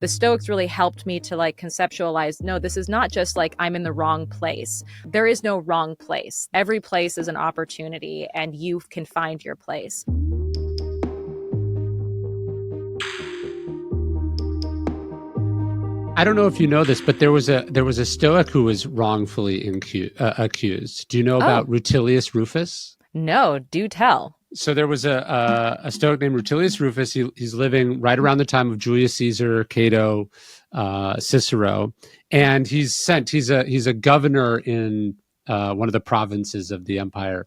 the Stoics really helped me to like conceptualize, no, this is not just like I'm in the wrong place. There is no wrong place. Every place is an opportunity and you can find your place. I don't know if you know this, but there was a Stoic who was wrongfully accused. Do you know Oh, about Rutilius Rufus? no, do tell. So there was a Stoic named Rutilius Rufus. He's living right around the time of Julius Caesar, Cato, Cicero, and He's a governor in one of the provinces of the empire,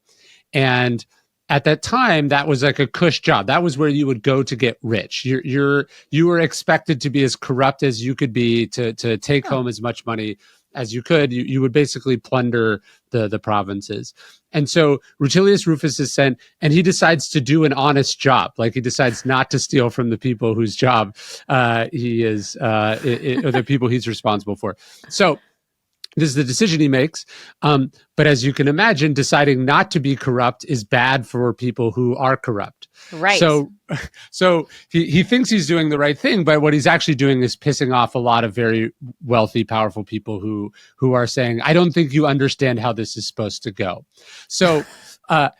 and at that time, that was like a cush job. That was where you would go to get rich. You were expected to be as corrupt as you could be to take Huh. home as much money as you could. You would basically plunder the provinces. And so Rutilius Rufus is sent, and he decides to do an honest job. Like he decides not to steal from the people whose job he is, or the people he's responsible for. So this is the decision he makes. But as you can imagine, deciding not to be corrupt is bad for people who are corrupt. Right. So he thinks he's doing the right thing, but what he's actually doing is pissing off a lot of very wealthy, powerful people who are saying, I don't think you understand how this is supposed to go. So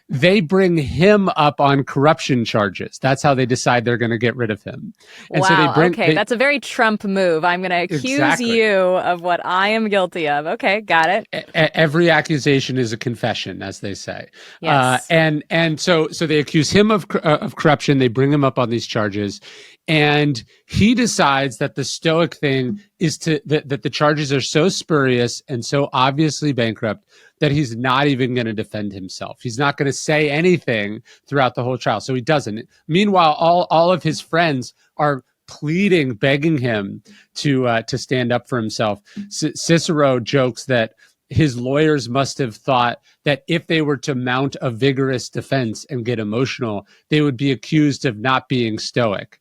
they bring him up on corruption charges. That's how they decide they're going to get rid of him. And wow. so That's a very Trump move. I'm going to accuse you of what I am guilty of. Okay, got it. Every accusation is a confession, as they say. Yes. And so they accuse him of corruption. They bring him up on these charges, and he decides that the Stoic thing is that the charges are so spurious and so obviously bankrupt that he's not even going to defend himself. He's not going to say anything throughout the whole trial. So he doesn't. Meanwhile, all of his friends are pleading, begging him to stand up for himself. Cicero jokes that his lawyers must have thought that if they were to mount a vigorous defense and get emotional, they would be accused of not being Stoic.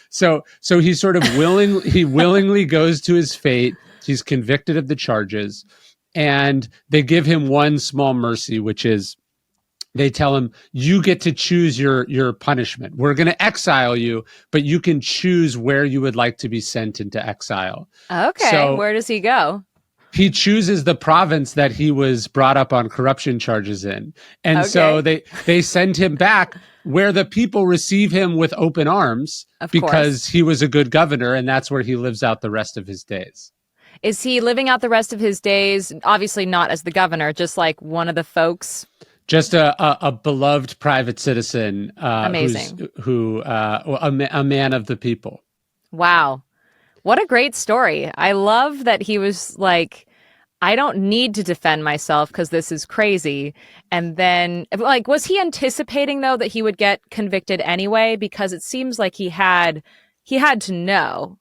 So he sort of willingly goes to his fate. He's convicted of the charges, and they give him one small mercy, which is they tell him, you get to choose your punishment. We're going to exile you, but you can choose where you would like to be sent into exile. Okay, so where does he go? He chooses the province that he was brought up on corruption charges in. And so they send him back where the people receive him with open arms because he was a good governor, and that's where he lives out the rest of his days. Is he living out the rest of his days, obviously not as the governor, just like one of the folks? Just a beloved private citizen. Amazing. A man of the people. Wow. What a great story. I love that he was like, I don't need to defend myself because this is crazy. And then, like, was he anticipating, though, that he would get convicted anyway? Because it seems like he had to know.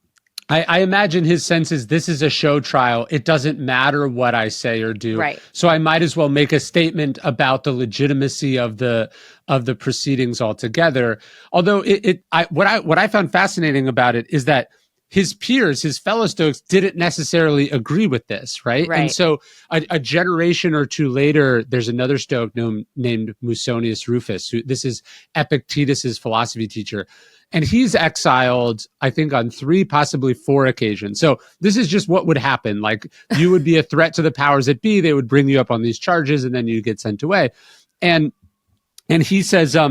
I imagine his sense is this is a show trial. It doesn't matter what I say or do. Right. So I might as well make a statement about the legitimacy of the proceedings altogether. Although what I found fascinating about it is that his peers, his fellow Stoics, didn't necessarily agree with this, right? And so a generation or two later, there's another Stoic named Musonius Rufus, this is Epictetus's philosophy teacher. And he's exiled, I think, on 3, possibly 4 occasions. So this is just what would happen. Like, you would be a threat to the powers that be. They would bring you up on these charges, and then you get sent away. And he says, they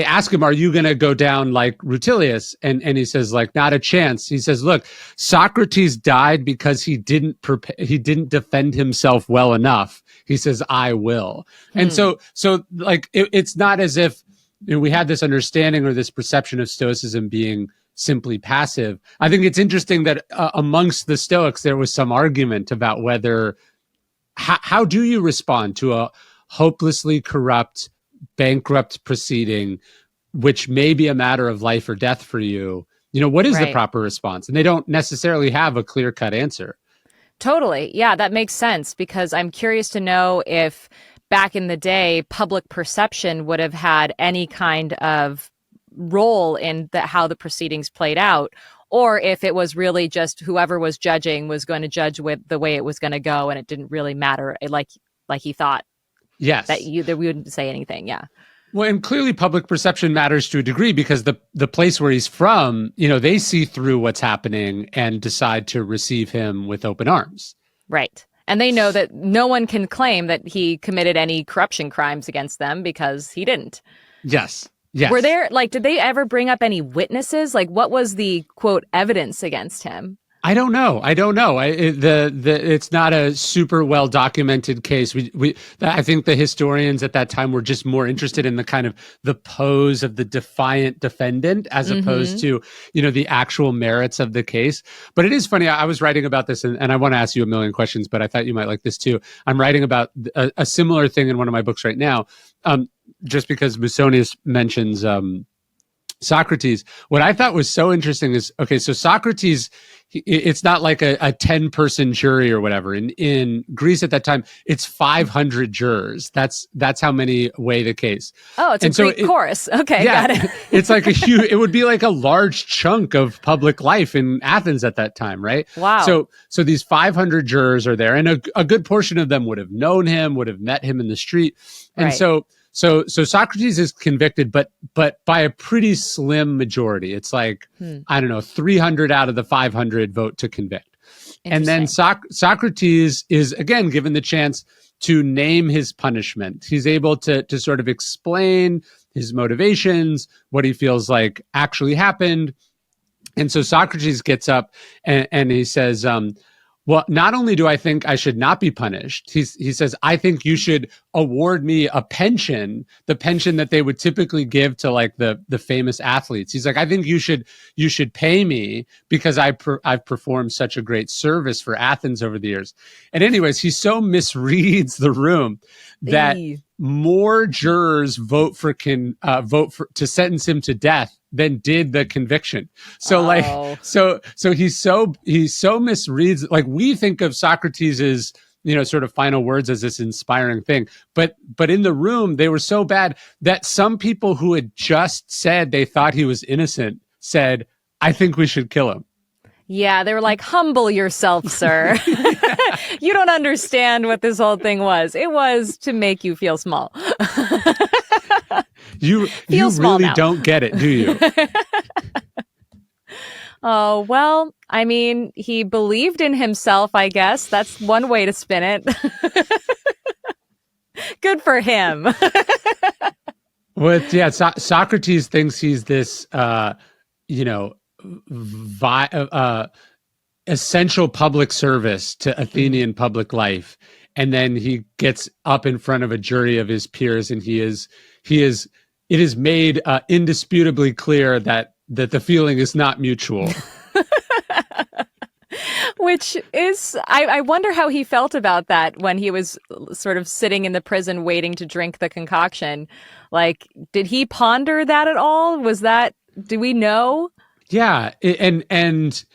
ask him, are you going to go down like Rutilius? And he says, like, not a chance. He says, look, Socrates died because he didn't defend himself well enough. He says, I will. And so like, it's not as if, we had this understanding or this perception of Stoicism being simply passive. I think it's interesting that amongst the Stoics, there was some argument about how do you respond to a hopelessly corrupt, bankrupt proceeding, which may be a matter of life or death for you? What is the proper response? And they don't necessarily have a clear-cut answer. Totally. Yeah, that makes sense, because I'm curious to know if back in the day, public perception would have had any kind of role in how the proceedings played out, or if it was really just whoever was judging was going to judge with the way it was going to go, and it didn't really matter, like he thought. Yes, that we wouldn't say anything. Yeah. Well, and clearly public perception matters to a degree because the place where he's from, they see through what's happening and decide to receive him with open arms. Right. And they know that no one can claim that he committed any corruption crimes against them because he didn't. Yes. Yes. Were there, did they ever bring up any witnesses? Like, what was the, quote, evidence against him? I don't know. It's not a super well documented case. I think the historians at that time were just more interested in the kind of the pose of the defiant defendant as opposed to, the actual merits of the case. But it is funny. I was writing about this and I want to ask you a million questions, but I thought you might like this too. I'm writing about a similar thing in one of my books right now. Just because Musonius mentions, Socrates, what I thought was so interesting is, okay, so Socrates, it's not like a 10-person jury or whatever. In Greece at that time, it's 500 jurors. That's how many weigh the case. Oh, it's a Greek chorus. Okay, yeah, got it. It's like it would be like a large chunk of public life in Athens at that time, right? Wow. So these 500 jurors are there, and a good portion of them would have known him, would have met him in the street. And right. So Socrates is convicted, but by a pretty slim majority. It's like, I don't know, 300 out of the 500 vote to convict. And then Socrates is, again, given the chance to name his punishment. He's able to sort of explain his motivations, what he feels like actually happened. And so Socrates gets up and he says, well, not only do I think I should not be punished, he says, I think you should award me a pension, the pension that they would typically give to like the famous athletes. He's like, I think you should pay me because I've performed such a great service for Athens over the years. And anyways, he so misreads the room that more jurors vote to sentence him to death than did the conviction. So so he so misreads, like we think of Socrates as, sort of final words as this inspiring thing. But in the room, they were so bad that some people who had just said they thought he was innocent said, I think we should kill him. Yeah, they were like, humble yourself, sir. You don't understand what this whole thing was. It was to make you feel small. You really now. Don't get it, do you? Oh, well, I mean, he believed in himself, I guess. That's one way to spin it. Good for him. Well, yeah, Socrates thinks he's this, essential public service to Athenian public life. And then he gets up in front of a jury of his peers and it is made indisputably clear that the feeling is not mutual. Which is, I wonder how he felt about that when he was sort of sitting in the prison waiting to drink the concoction. Like, did he ponder that at all? Do we know? Yeah. And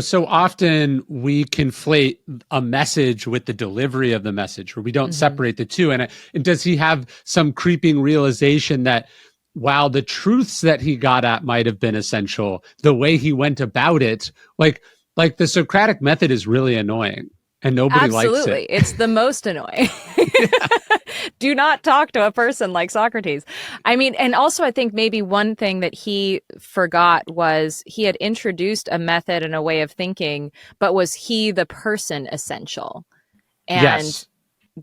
so often we conflate a message with the delivery of the message, or we don't separate the two. And does he have some creeping realization that while the truths that he got at might have been essential, the way he went about it, like the Socratic method is really annoying and nobody likes it. Absolutely. It's the most annoying. Do not talk to a person like Socrates. I mean, and also I think maybe one thing that he forgot was he had introduced a method and a way of thinking, but was he the person essential? And yes.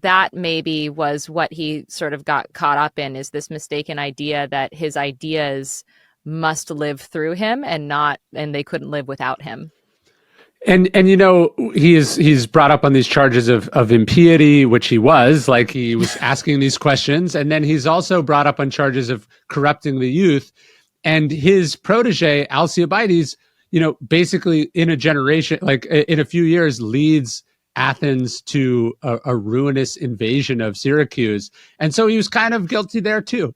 That maybe was what he sort of got caught up in, is this mistaken idea that his ideas must live through him and they couldn't live without him. And he's brought up on these charges of impiety, which he was asking these questions. And then he's also brought up on charges of corrupting the youth. And his protege, Alcibiades, basically in a generation, like in a few years, leads Athens to a ruinous invasion of Syracuse. And so he was kind of guilty there too,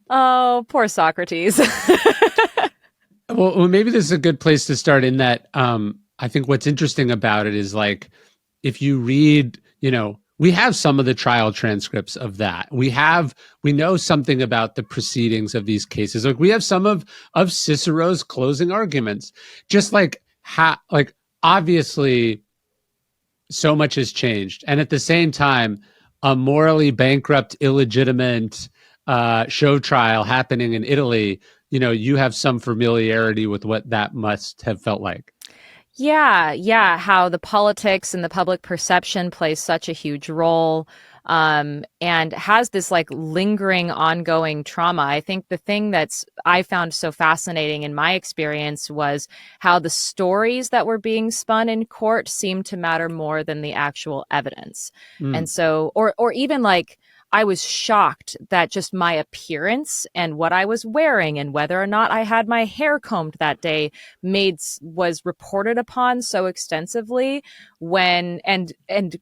Oh, poor Socrates. Well, maybe this is a good place to start in that I think what's interesting about it is, like, if you read, we have some of the trial transcripts of that. We know something about the proceedings of these cases. Like, we have some of Cicero's closing arguments, just obviously so much has changed. And at the same time, a morally bankrupt, illegitimate show trial happening in Italy, you have some familiarity with what that must have felt like. Yeah, yeah, how the politics and the public perception plays such a huge role, and has this like lingering, ongoing trauma. I think the thing that's I found so fascinating in my experience was how the stories that were being spun in court seemed to matter more than the actual evidence. And Mm. so, or even like, I was shocked that just my appearance and what I was wearing and whether or not I had my hair combed that day was reported upon so extensively when and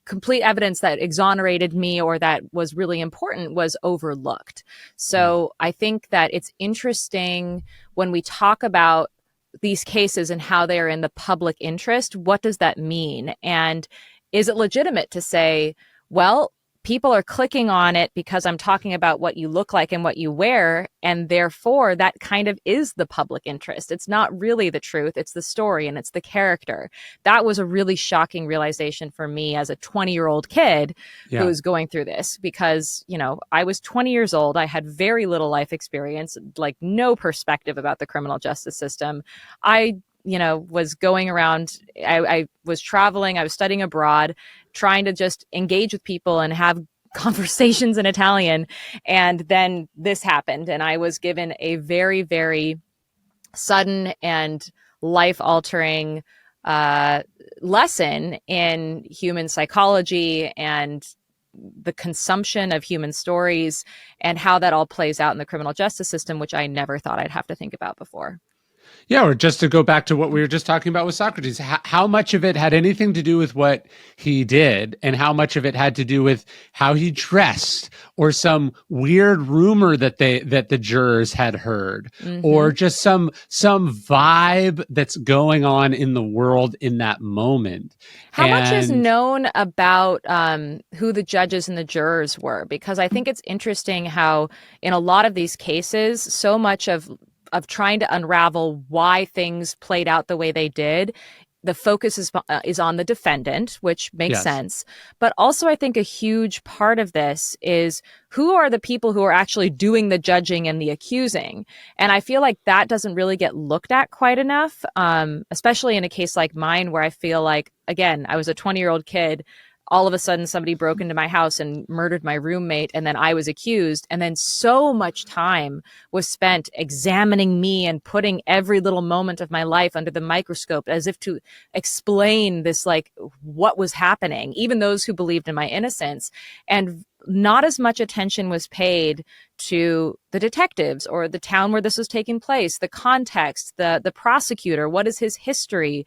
complete evidence that exonerated me or that was really important was overlooked. Mm. So I think that it's interesting when we talk about these cases and how they are in the public interest. What does that mean? And is it legitimate to say, well, people are clicking on it because I'm talking about what you look like and what you wear, and therefore that kind of is the public interest. It's not really the truth, it's the story and it's the character. That was a really shocking realization for me as a 20-year-old kid who Yeah. was going through this because, I was 20 years old. I had very little life experience, like no perspective about the criminal justice system. I was going around, I was traveling, I was studying abroad, trying to just engage with people and have conversations in Italian. And then this happened, and I was given a very, very sudden and life altering lesson in human psychology and the consumption of human stories and how that all plays out in the criminal justice system, which I never thought I'd have to think about before. Yeah, or just to go back to what we were just talking about with Socrates, how much of it had anything to do with what he did, and how much of it had to do with how he dressed, or some weird rumor that the jurors had heard, Mm-hmm. or just some vibe that's going on in the world in that moment. How much is And known about who the judges and the jurors were? Because I think it's interesting how, in a lot of these cases, so much of trying to unravel why things played out the way they did, the focus is on the defendant, which makes yes, sense. But also, I think a huge part of this is who are the people who are actually doing the judging and the accusing. And I feel like that doesn't really get looked at quite enough, especially in a case like mine, where I feel like, again, I was a 20-year-old kid. All of a sudden, somebody broke into my house and murdered my roommate, and then I was accused. And then so much time was spent examining me and putting every little moment of my life under the microscope as if to explain this, like, what was happening, even those who believed in my innocence. And not as much attention was paid to the detectives or the town where this was taking place, the context, the prosecutor, what is his history.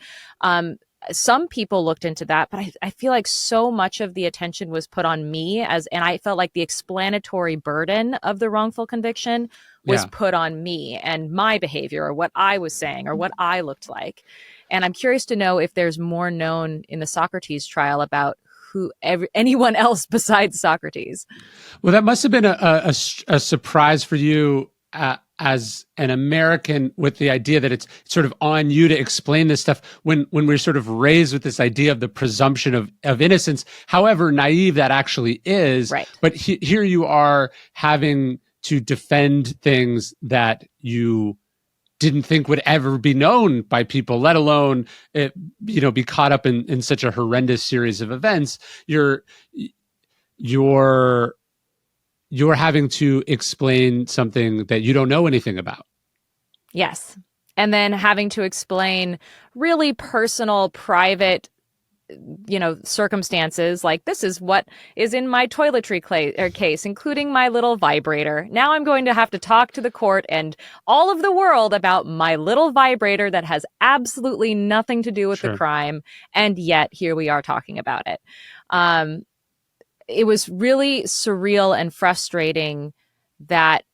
Some people looked into that, but I feel like so much of the attention was put on me and I felt like the explanatory burden of the wrongful conviction was yeah. put on me and my behavior or what I was saying or what I looked like. And I'm curious to know if there's more known in the Socrates trial about anyone else besides Socrates. Well, that must have been a surprise for you as an American, with the idea that it's sort of on you to explain this stuff when we're sort of raised with this idea of the presumption of innocence, however naive that actually is. Right. But here you are having to defend things that you didn't think would ever be known by people, let alone be caught up in such a horrendous series of events. You're you're having to explain something that you don't know anything about. Yes. And then having to explain really personal, private, circumstances, like this is what is in my toiletry case, including my little vibrator. Now I'm going to have to talk to the court and all of the world about my little vibrator that has absolutely nothing to do with the Sure. crime. And yet here we are talking about it. It was really surreal and frustrating that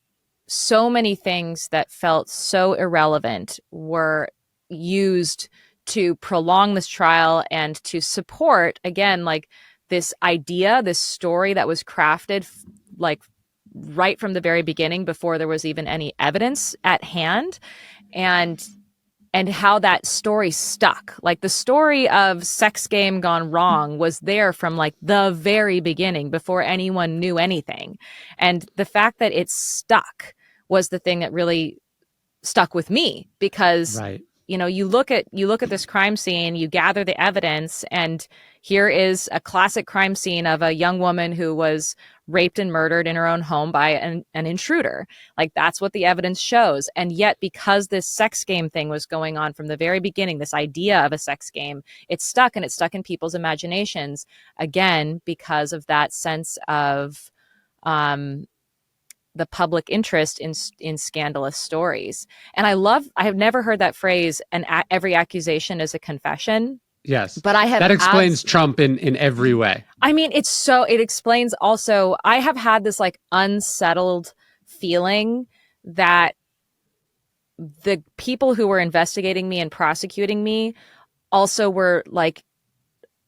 so many things that felt so irrelevant were used to prolong this trial and to support, again, like this idea, this story that was crafted like right from the very beginning before there was even any evidence at hand. And and how that story stuck. Like the story of sex game gone wrong was there from like the very beginning before anyone knew anything. And the fact that it stuck was the thing that really stuck with me because Right. you look at this crime scene, you gather the evidence, and here is a classic crime scene of a young woman who was raped and murdered in her own home by an intruder. Like that's what the evidence shows. And yet because this sex game thing was going on from the very beginning, this idea of a sex game, it stuck, and it stuck in people's imaginations, again because of that sense of the public interest in scandalous stories. And I have never heard that phrase, and every accusation is a confession. Yes. But I have that explains Trump in every way. I mean, it explains also, I have had this like unsettled feeling that the people who were investigating me and prosecuting me also were like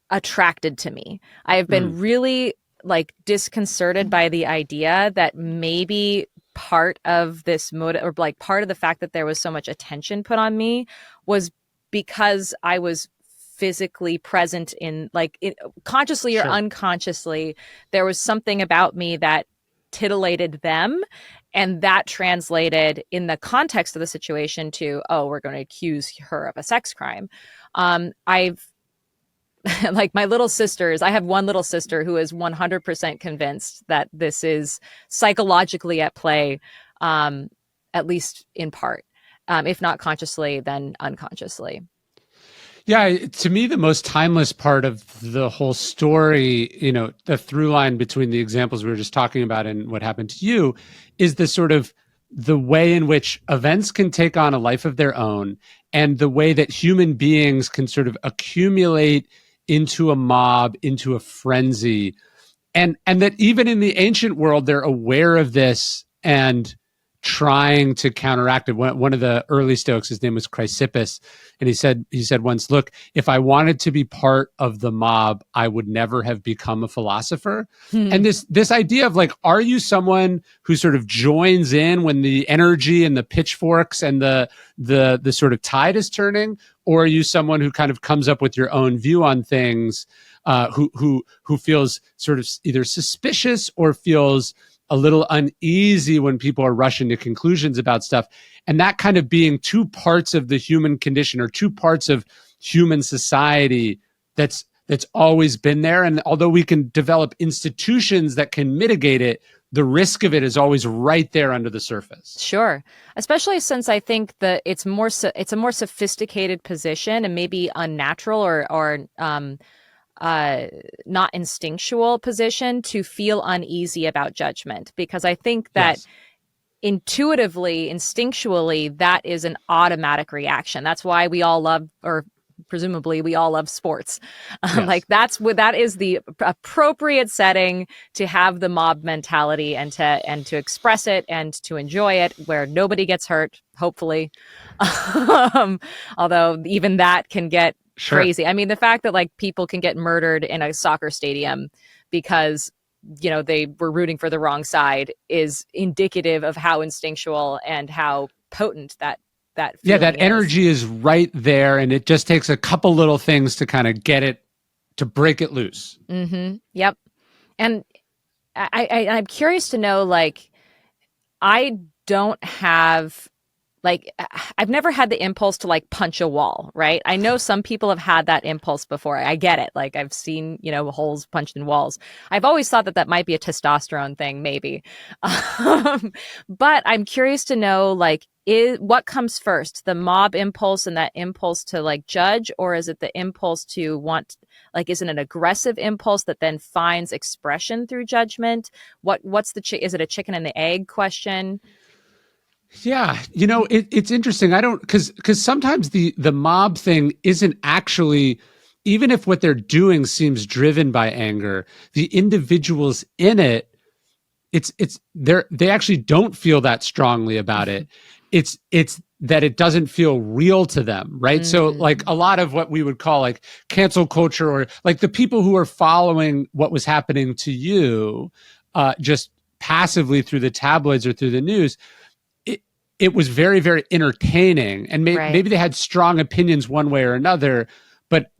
attracted to me. I have been really like disconcerted by the idea that maybe part of this motive, or like part of the fact that there was so much attention put on me, was because I was physically present in like consciously or unconsciously, there was something about me that titillated them, and that translated in the context of the situation to, oh, we're going to accuse her of a sex crime. I've like my little sisters, I have one little sister who is 100% convinced that this is psychologically at play, at least in part, if not consciously, then unconsciously. Yeah, to me, the most timeless part of the whole story, the through line between the examples we were just talking about and what happened to you, is the sort of the way in which events can take on a life of their own, and the way that human beings can sort of accumulate into a mob, into a frenzy, and that even in the ancient world, they're aware of this and trying to counteract it. One of the early Stoics, his name was Chrysippus, and he said once, look, if I wanted to be part of the mob, I would never have become a philosopher. And this idea of like, are you someone who sort of joins in when the energy and the pitchforks and the sort of tide is turning, or are you someone who kind of comes up with your own view on things, who feels sort of either suspicious or feels a little uneasy when people are rushing to conclusions about stuff? And that kind of being two parts of the human condition, or two parts of human society that's always been there. And although we can develop institutions that can mitigate it, the risk of it is always right there under the surface. Sure. Especially since I think that it's a more sophisticated position, and maybe unnatural or not instinctual position to feel uneasy about judgment, because I think that intuitively, instinctually, that is an automatic reaction. That's why we all love, or presumably we all love sports. Like that is the appropriate setting to have the mob mentality and to express it and to enjoy it, where nobody gets hurt, hopefully. Although even that can get crazy. I mean, the fact that like people can get murdered in a soccer stadium because they were rooting for the wrong side is indicative of how instinctual and how potent that that energy is right there, and it just takes a couple little things to kind of get it, to break it loose. Yep. And I'm curious to know, like, I don't have, like, I've never had the impulse to like punch a wall, right? I know some people have had that impulse before. I get it. Like I've seen, holes punched in walls. I've always thought that might be a testosterone thing, maybe. But I'm curious to know, like, what comes first, the mob impulse and that impulse to like judge, or is it the impulse to want, like, is it an aggressive impulse that then finds expression through judgment? What's is it a chicken and the egg question? Yeah, it's interesting. I don't, because sometimes the mob thing isn't actually, even if what they're doing seems driven by anger, the individuals in it, they actually don't feel that strongly about it. It's that it doesn't feel real to them, right? So like a lot of what we would call like cancel culture, or like the people who are following what was happening to you, just passively through the tabloids or through the news, it was very, very entertaining, and Right. maybe they had strong opinions one way or another, but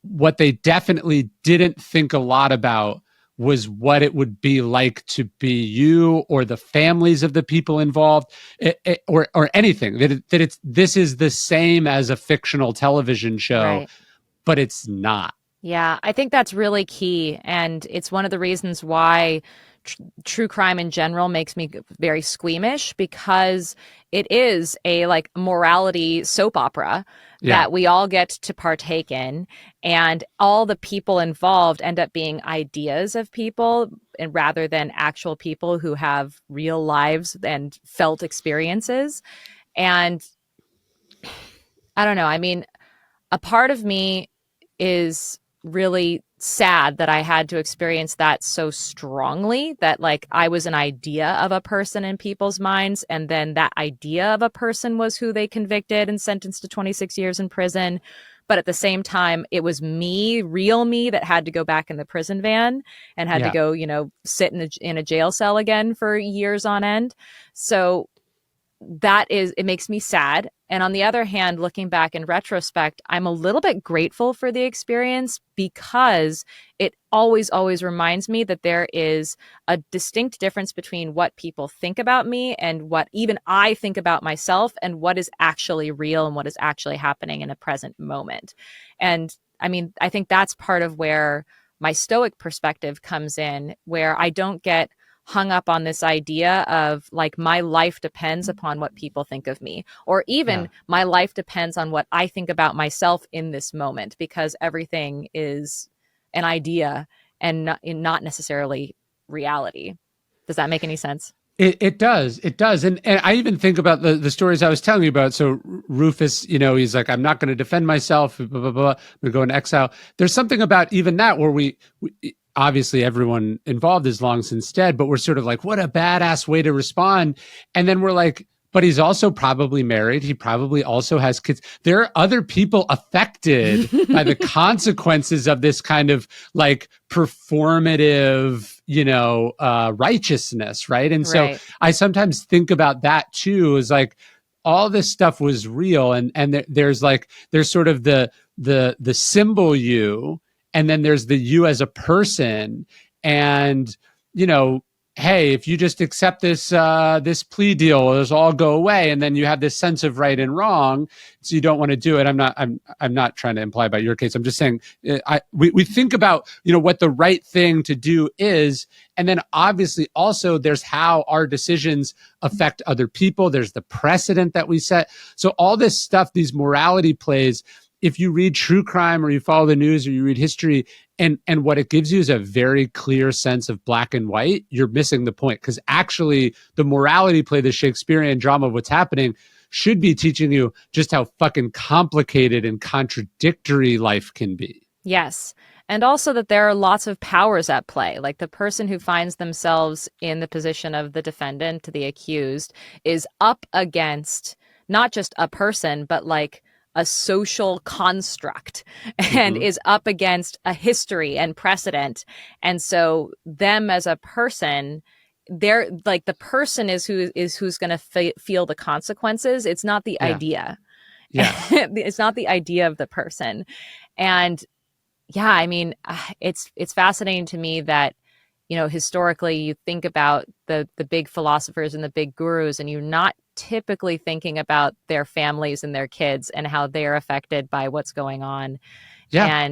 what they definitely didn't think a lot about was what it would be like to be you or the families of the people involved, or anything that it's this is the same as a fictional television show, Right. but it's not. Yeah, I think that's really key. And it's one of the reasons why true crime in general makes me very squeamish, because it is a like morality soap opera Yeah, that we all get to partake in. And all the people involved end up being ideas of people, and rather than actual people who have real lives and felt experiences. And I don't know. I mean, a part of me is really sad that I had to experience that so strongly, that like I was an idea of a person in people's minds, and then that idea of a person was who they convicted and sentenced to 26 years in prison. But at the same time, it was me, real me, that had to go back in the prison van and had to yeah. go, sit in a jail cell again for years on end. So it makes me sad. And on the other hand, looking back in retrospect, I'm a little bit grateful for the experience, because it always reminds me that there is a distinct difference between what people think about me and what even I think about myself, and what is actually real and what is actually happening in a present moment. And I mean, I think that's part of where my Stoic perspective comes in, where I don't get hung up on this idea of like my life depends upon what people think of me, or Yeah. even my life depends on what I think about myself in this moment, because everything is an idea and not necessarily reality. Does that make any sense? It does. It does. And I even think about the stories I was telling you about. So Rufus, he's like, I'm not going to defend myself, blah, blah, blah. I'm going to go in exile. There's something about even that where we obviously everyone involved is long since dead, but we're sort of like, what a badass way to respond. And then we're like, but he's also probably married. He probably also has kids. There are other people affected by the consequences of this kind of like performative, righteousness, right? And so Right. I sometimes think about that too, is like all this stuff was real, and there's sort of the symbol you, and then there's the you as a person, and you know hey, if you just accept this plea deal, it'll all go away, and then you have this sense of right and wrong, so you don't want to do it. I'm not trying to imply about your case. I'm just saying we think about what the right thing to do is, and then obviously also there's how our decisions affect other people. There's the precedent that we set. So all this stuff, these morality plays. If you read true crime or you follow the news or you read history, and what it gives you is a very clear sense of black and white, you're missing the point, because actually the morality play, the Shakespearean drama of what's happening, should be teaching you just how fucking complicated and contradictory life can be. Yes. And also that there are lots of powers at play. Like the person who finds themselves in the position of the defendant, the accused, is up against not just a person, but like a social construct, and Mm-hmm. is up against a history and precedent. And so them as a person, they're like, the person is who's going to feel the consequences. It's not the Yeah. idea. Yeah. It's not the idea of the person. And yeah, I mean, it's fascinating to me that historically you think about the big philosophers and the big gurus, and you're not typically thinking about their families and their kids and how they're affected by what's going on. Yeah.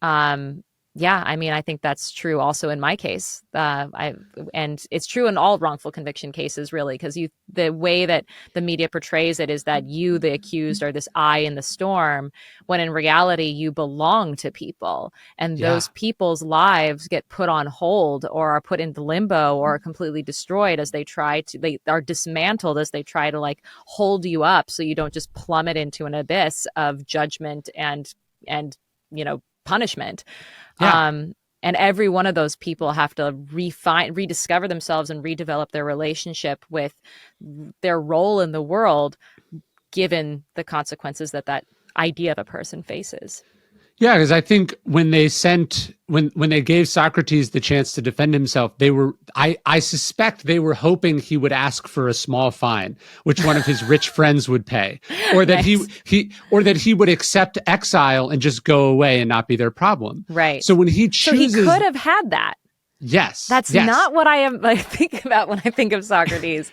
And yeah, I mean, I think that's true also in my case. And it's true in all wrongful conviction cases, really, because the way that the media portrays it is that you, the accused, are this eye in the storm, when in reality you belong to people, and Yeah. those people's lives get put on hold or are put into limbo or are completely destroyed as they are dismantled as they try to like hold you up so you don't just plummet into an abyss of judgment and punishment. Yeah. And every one of those people have to rediscover themselves and redevelop their relationship with their role in the world, given the consequences that idea of a person faces. Yeah, because I think when they gave Socrates the chance to defend himself, I suspect they were hoping he would ask for a small fine, which one of his rich friends would pay, or that Nice. he would accept exile and just go away and not be their problem. Right. So when he So he chooses, could have had that. yes, That's not what I am like think about when I think of Socrates.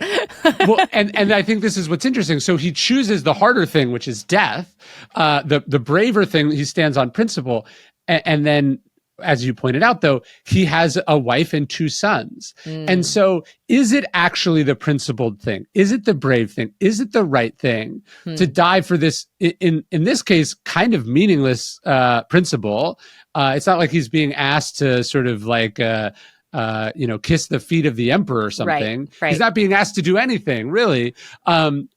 Well, and I think this is what's interesting. So he chooses the harder thing, which is death. The braver thing, he stands on principle, and then, as you pointed out, though, he has a wife and 2 sons. And so, is it actually the principled thing? Is it the brave thing? Is it the right thing to die for this? In this case, kind of meaningless principle. It's not like he's being asked to sort of like kiss the feet of the emperor or something. Right. He's not being asked to do anything really. And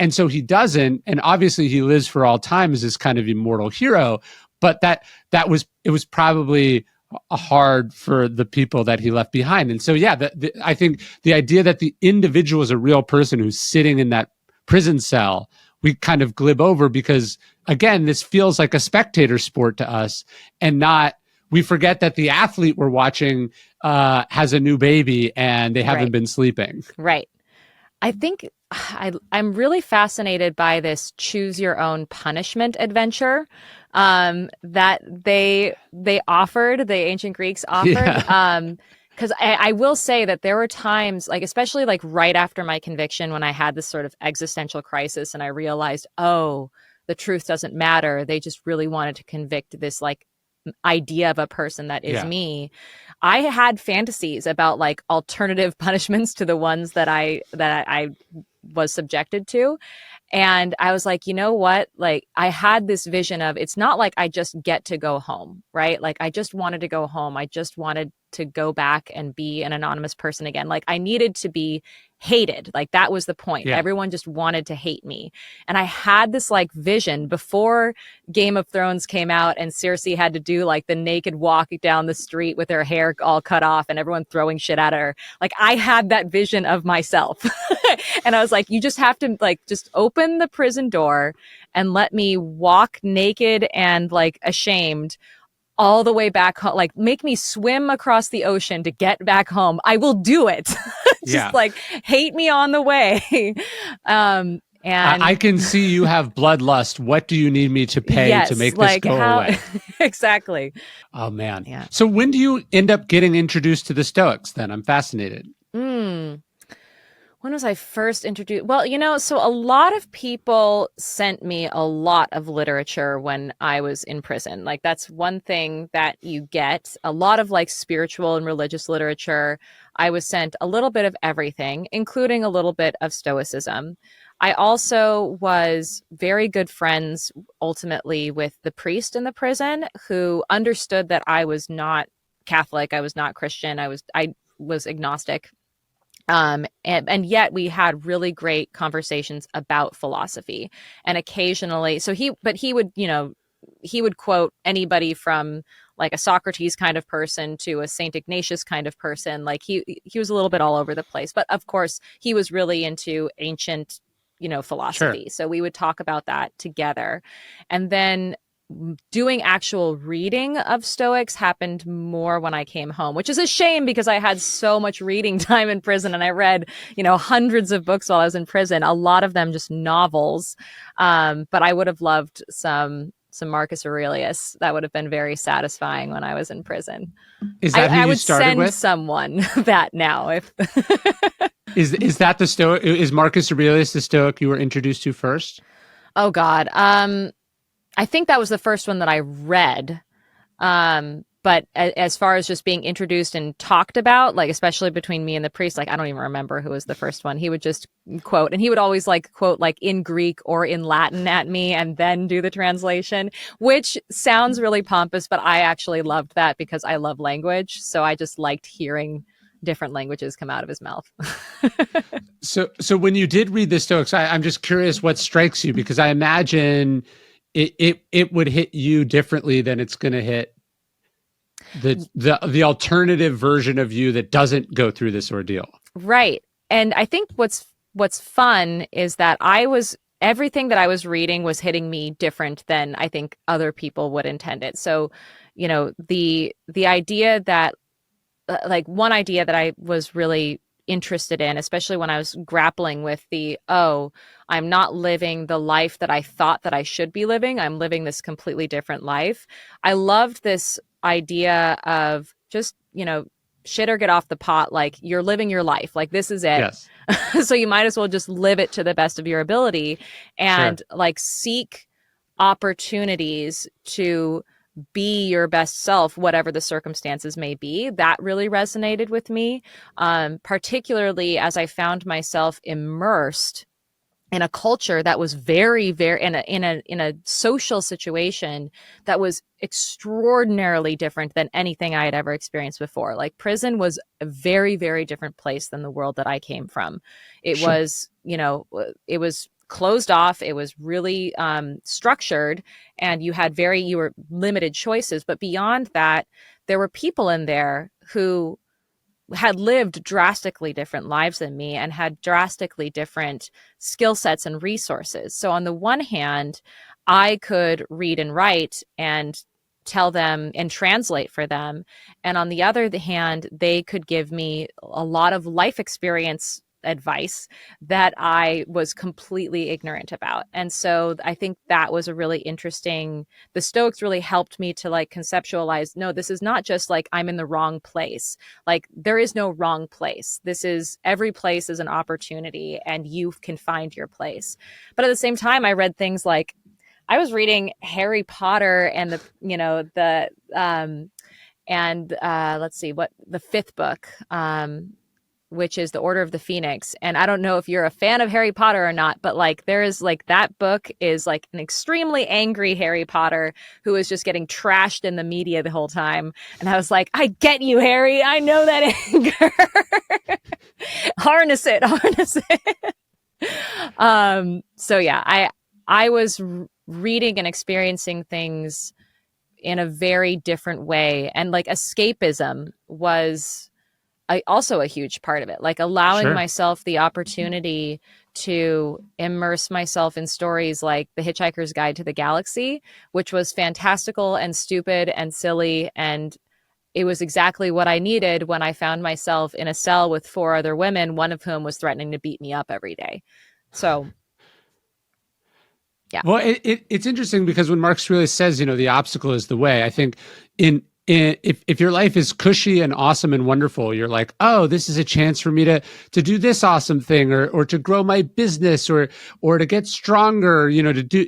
so he doesn't, and obviously he lives for all time as this kind of immortal hero. But it was probably hard for the people that he left behind. And so, yeah, I think the idea that the individual is a real person who's sitting in that prison cell, we kind of glib over because, again, this feels like a spectator sport to us, and we forget that the athlete we're watching has a new baby and they haven't been sleeping. Right. I think I'm really fascinated by this choose your own punishment adventure that the ancient Greeks offered. Yeah. Because I will say that there were times, like especially like right after my conviction, when I had this sort of existential crisis and I realized, oh, the truth doesn't matter. They just really wanted to convict this like idea of a person that is me. I had fantasies about like alternative punishments to the ones that I was subjected to. And I was like, you know what? Like I had this vision of, it's not like I just get to go home, right? Like I just wanted to go home. I just wanted to go back and be an anonymous person again. Like I needed to be hated. Like that was the point. Yeah. Everyone just wanted to hate me. And I had this like vision before Game of Thrones came out and Cersei had to do like the naked walk down the street with her hair all cut off and everyone throwing shit at her. Like I had that vision of myself. And I was like, you just have to like just open the prison door and let me walk naked and like ashamed all the way back home. Like make me swim across the ocean to get back home. I will do it. Just like hate me on the way. And I can see you have bloodlust. What do you need me to pay to make this go away? Exactly. Oh man. Yeah. So when do you end up getting introduced to the Stoics then? I'm fascinated. When was I first introduced? Well, so a lot of people sent me a lot of literature when I was in prison. Like that's one thing that you get, a lot of like spiritual and religious literature. I was sent a little bit of everything, including a little bit of Stoicism. I also was very good friends ultimately with the priest in the prison who understood that I was not Catholic, I was not Christian, I was agnostic. And yet we had really great conversations about philosophy. And occasionally, he would quote anybody from like a Socrates kind of person to a Saint Ignatius kind of person. Like he was a little bit all over the place, but of course he was really into ancient, philosophy. Sure. So we would talk about that together. And then doing actual reading of Stoics happened more when I came home, which is a shame because I had so much reading time in prison and I read, hundreds of books while I was in prison, a lot of them just novels. But I would have loved some Marcus Aurelius. That would have been very satisfying when I was in prison. Is that who you started with? I would send someone that now. If Is that the Stoic? Is Marcus Aurelius the Stoic you were introduced to first? Oh God. I think that was the first one that I read. But as far as just being introduced and talked about, like, especially between me and the priest, like, I don't even remember who was the first one. He would just quote, and he would always like quote like in Greek or in Latin at me and then do the translation, which sounds really pompous, but I actually loved that because I love language. So I just liked hearing different languages come out of his mouth. So when you did read the Stoics, I'm just curious what strikes you, because I imagine it would hit you differently than it's going to hit the alternative version of you that doesn't go through this ordeal. Right. And I think what's fun is that I was everything that I was reading was hitting me different than I think other people would intend it. So, the idea that like one idea that I was really interested in, especially when I was grappling with I'm not living the life that I thought that I should be living. I'm living this completely different life. I loved this idea of just, shit or get off the pot. Like you're living your life. Like this is it. Yes. So you might as well just live it to the best of your ability Sure. and like seek opportunities to be your best self, whatever the circumstances may be. That really resonated with me, particularly as I found myself immersed in a culture that was very, very in a social situation that was extraordinarily different than anything I had ever experienced before. Like prison was a very, very different place than the world that I came from. It Sure. was, it was closed off. It was really structured, and you were limited choices. But beyond that, there were people in there who had lived drastically different lives than me and had drastically different skill sets and resources. So on the one hand, I could read and write and tell them and translate for them. And on the other hand, they could give me a lot of life experience advice that I was completely ignorant about. And so I think that was a really interesting, the Stoics really helped me to like conceptualize, no, this is not just like I'm in the wrong place. Like there is no wrong place. Every place is an opportunity and you can find your place. But at the same time, I read things like, I was reading Harry Potter and let's see what the fifth book, which is the Order of the Phoenix. And I don't know if you're a fan of Harry Potter or not, but like there is like that book is like an extremely angry Harry Potter who is just getting trashed in the media the whole time. And I was like, I get you, Harry. I know that anger. Harness it. So yeah, I was reading and experiencing things in a very different way. And like escapism was also a huge part of it, like allowing Sure. myself the opportunity to immerse myself in stories like The Hitchhiker's Guide to the Galaxy, which was fantastical and stupid and silly. And it was exactly what I needed when I found myself in a cell with four other women, one of whom was threatening to beat me up every day. So, yeah. Well, it's interesting because when Marx really says, the obstacle is the way, I think if your life is cushy and awesome and wonderful, you're like, oh, this is a chance for me to do this awesome thing or to grow my business or to get stronger, to do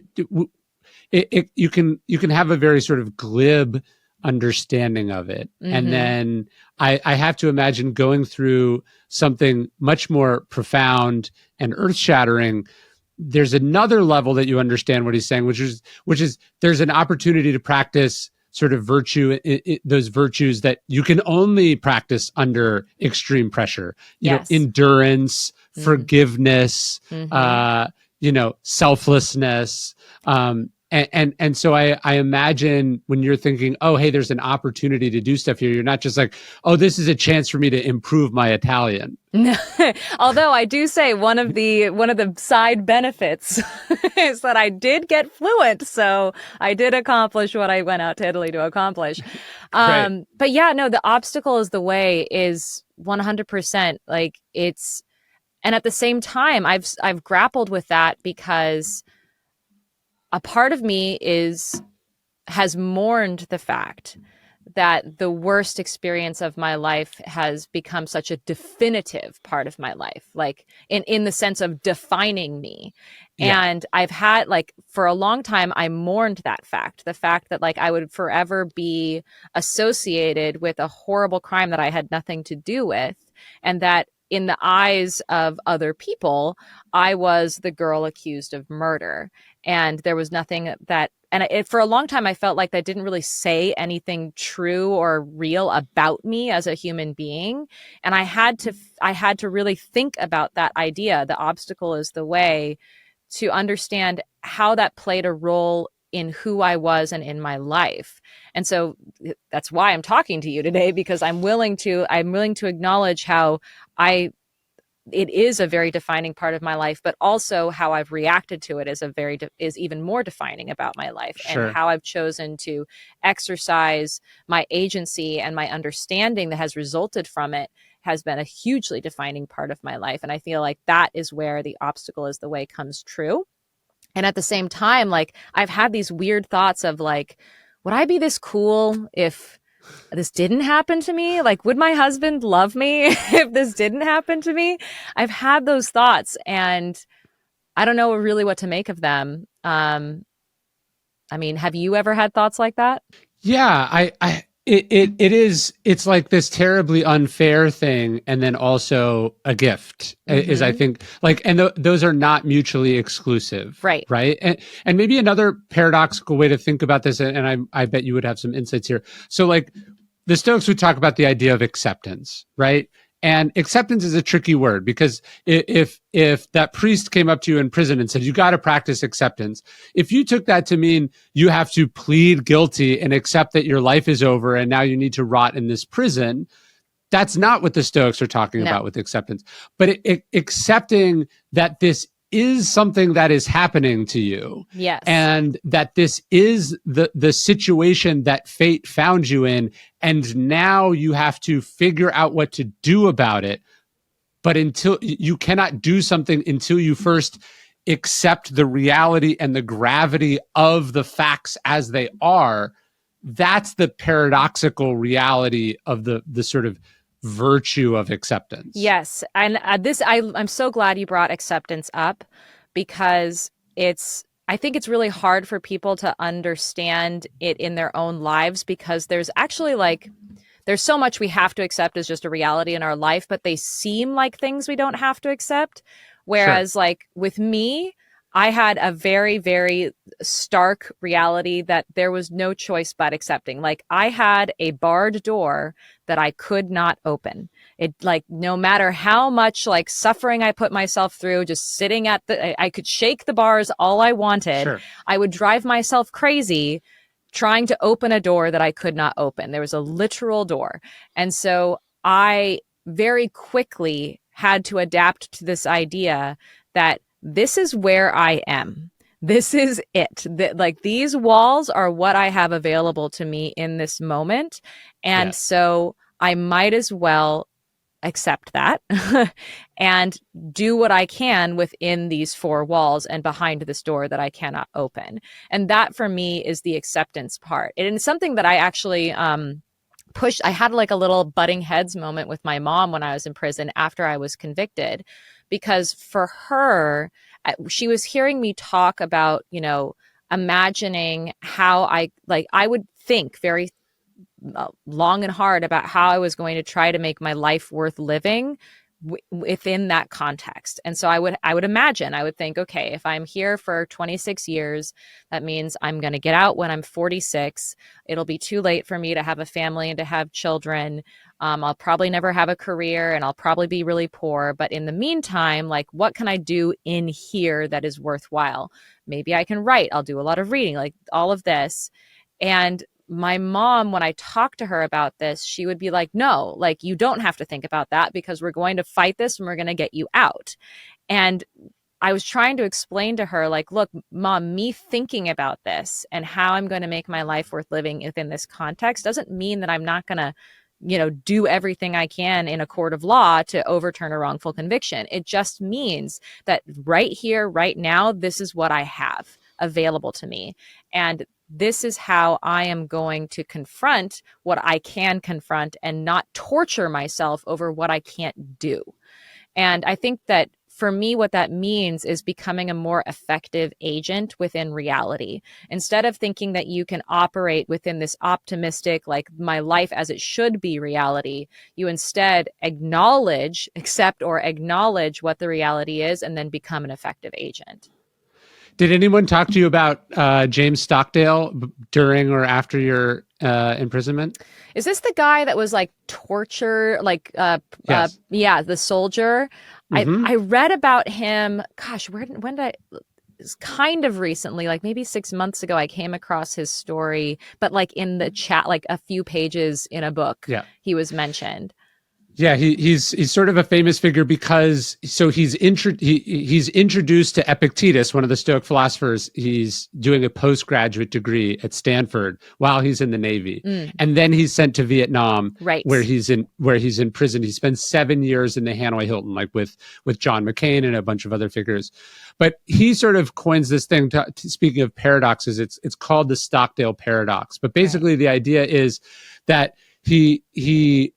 you can have a very sort of glib understanding of it. Mm-hmm. And then I have to imagine going through something much more profound and earth shattering. There's another level that you understand what he's saying, which is there's an opportunity to practice sort of virtue, those virtues that you can only practice under extreme pressure. Yes. Endurance, forgiveness, Mm-hmm. Selflessness. And so I imagine when you're thinking, oh, hey, there's an opportunity to do stuff here, you're not just like, oh, this is a chance for me to improve my Italian. Although I do say one of the side benefits is that I did get fluent, so I did accomplish what I went out to Italy to accomplish. But yeah, no, the obstacle is the way is 100% like it's, and at the same time, I've grappled with that because a part of me has mourned the fact that the worst experience of my life has become such a definitive part of my life, like in the sense of defining me. Yeah. And I've had like for a long time, I mourned that fact, the fact that like I would forever be associated with a horrible crime that I had nothing to do with. And that in the eyes of other people, I was the girl accused of murder. And there was nothing that, for a long time, I felt like that didn't really say anything true or real about me as a human being. And I had to really think about that idea, the obstacle is the way, to understand how that played a role in who I was and in my life. And so that's why I'm talking to you today, because I'm willing to acknowledge how I it is a very defining part of my life, but also how I've reacted to it is even more defining about my life, and Sure. how I've chosen to exercise my agency and my understanding that has resulted from it has been a hugely defining part of my life. And I feel like that is where the obstacle is the way comes true. And at the same time, like, I've had these weird thoughts of like, would I be this cool if this didn't happen to me? Like, would my husband love me if this didn't happen to me? I've had those thoughts, and I don't know really what to make of them. I mean, have you ever had thoughts like that? Yeah, it is, it's like this terribly unfair thing, and then also a gift is, I Mm-hmm. think, like, and those are not mutually exclusive, Right. right? And maybe another paradoxical way to think about this, and I bet you would have some insights here. So like the Stoics would talk about the idea of acceptance, right? And acceptance is a tricky word, because if that priest came up to you in prison and said, you got to practice acceptance, if you took that to mean you have to plead guilty and accept that your life is over and now you need to rot in this prison, that's not what the Stoics are talking No. about with acceptance. But accepting that this is something that is happening to you, Yes. and that this is the situation that fate found you in, and now you have to figure out what to do about it. But until you cannot do something until you first accept the reality and the gravity of the facts as they are. That's the paradoxical reality of the sort of virtue of acceptance. Yes. And I'm so glad you brought acceptance up, because I think it's really hard for people to understand it in their own lives, because there's so much we have to accept as just a reality in our life, but they seem like things we don't have to accept. Sure. Whereas, like, with me, I had a very, very stark reality that there was no choice but accepting. Like, I had a barred door that I could not open. It, like, no matter how much like suffering I put myself through, just sitting I could shake the bars all I wanted. Sure. I would drive myself crazy trying to open a door that I could not open. There was a literal door. And so I very quickly had to adapt to this idea that this is where I am. This is it. Like, these walls are what I have available to me in this moment. And Yeah. so I might as well accept that and do what I can within these four walls and behind this door that I cannot open. And that for me is the acceptance part. And it's something that I actually pushed. I had like a little butting heads moment with my mom when I was in prison after I was convicted, because for her, she was hearing me talk about, imagining how I would think very long and hard about how I was going to try to make my life worth living within that context. And so I would imagine, I would think, okay, if I'm here for 26 years, that means I'm going to get out when I'm 46. It'll be too late for me to have a family and to have children. I'll probably never have a career, and I'll probably be really poor. But in the meantime, like, what can I do in here that is worthwhile? Maybe I can write. I'll do a lot of reading, like all of this. And my mom, when I talked to her about this, she would be like, no, like, you don't have to think about that, because we're going to fight this and we're going to get you out. And I was trying to explain to her, like, look, mom, me thinking about this and how I'm going to make my life worth living within this context doesn't mean that I'm not going to, do everything I can in a court of law to overturn a wrongful conviction. It just means that right here, right now, this is what I have available to me. And this is how I am going to confront what I can confront and not torture myself over what I can't do. And I think that for me, what that means is becoming a more effective agent within reality. Instead of thinking that you can operate within this optimistic, like, my life as it should be reality, you instead accept or acknowledge what the reality is, and then become an effective agent. Did anyone talk to you about James Stockdale during or after your imprisonment? Is this the guy that was like torture, like Yes. yeah, the soldier? Mm-hmm. I read about him. Gosh, when did I? It's kind of recently, like maybe 6 months ago, I came across his story, but like in the chat, like a few pages in a book, Yeah. he was mentioned. Yeah, he's sort of a famous figure because he's introduced to Epictetus, one of the Stoic philosophers. He's doing a postgraduate degree at Stanford while he's in the Navy, Mm, and then he's sent to Vietnam, right. where he's in prison. He spends 7 years in the Hanoi Hilton, like with John McCain and a bunch of other figures. But he sort of coins this thing. Speaking of paradoxes, it's called the Stockdale paradox. But Right. basically, the idea is that he's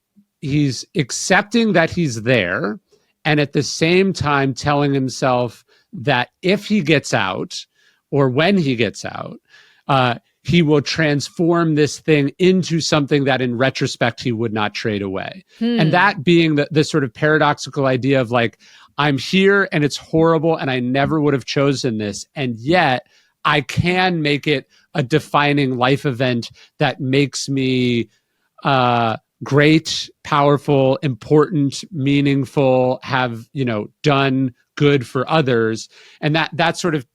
accepting that he's there, and at the same time telling himself that if he gets out, or when he gets out, he will transform this thing into something that in retrospect he would not trade away. And Hmm. that being the sort of paradoxical idea of like, I'm here and it's horrible and I never would have chosen this, and yet I can make it a defining life event that makes me great, powerful, important, meaningful, have, done good for others. And that's sort of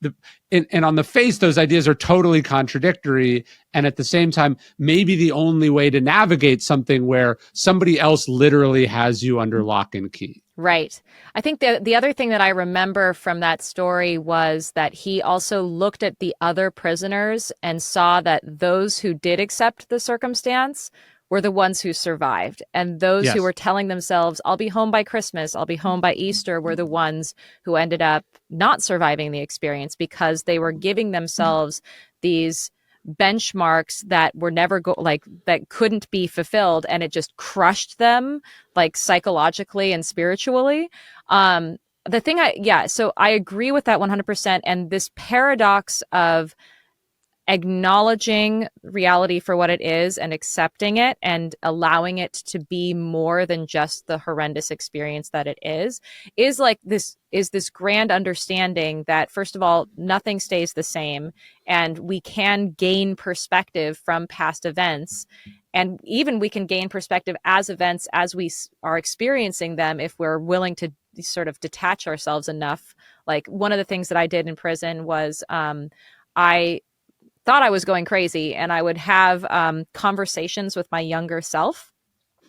and on the face, those ideas are totally contradictory. And at the same time, maybe the only way to navigate something where somebody else literally has you under lock and key. Right. I think the other thing that I remember from that story was that he also looked at the other prisoners and saw that those who did accept the circumstance were the ones who survived. And those who Yes. were telling themselves, I'll be home by Christmas, I'll be home by Easter, were the ones who ended up not surviving the experience because they were giving themselves these benchmarks that were never that couldn't be fulfilled, and it just crushed them like psychologically and spiritually. The thing so I agree with that 100%. And this paradox of acknowledging reality for what it is and accepting it and allowing it to be more than just the horrendous experience that it is like this grand understanding that, first of all, nothing stays the same, and we can gain perspective from past events, and even we can gain perspective as events as we are experiencing them if we're willing to sort of detach ourselves enough. Like, one of the things that I did in prison was I thought I was going crazy, and I would have conversations with my younger self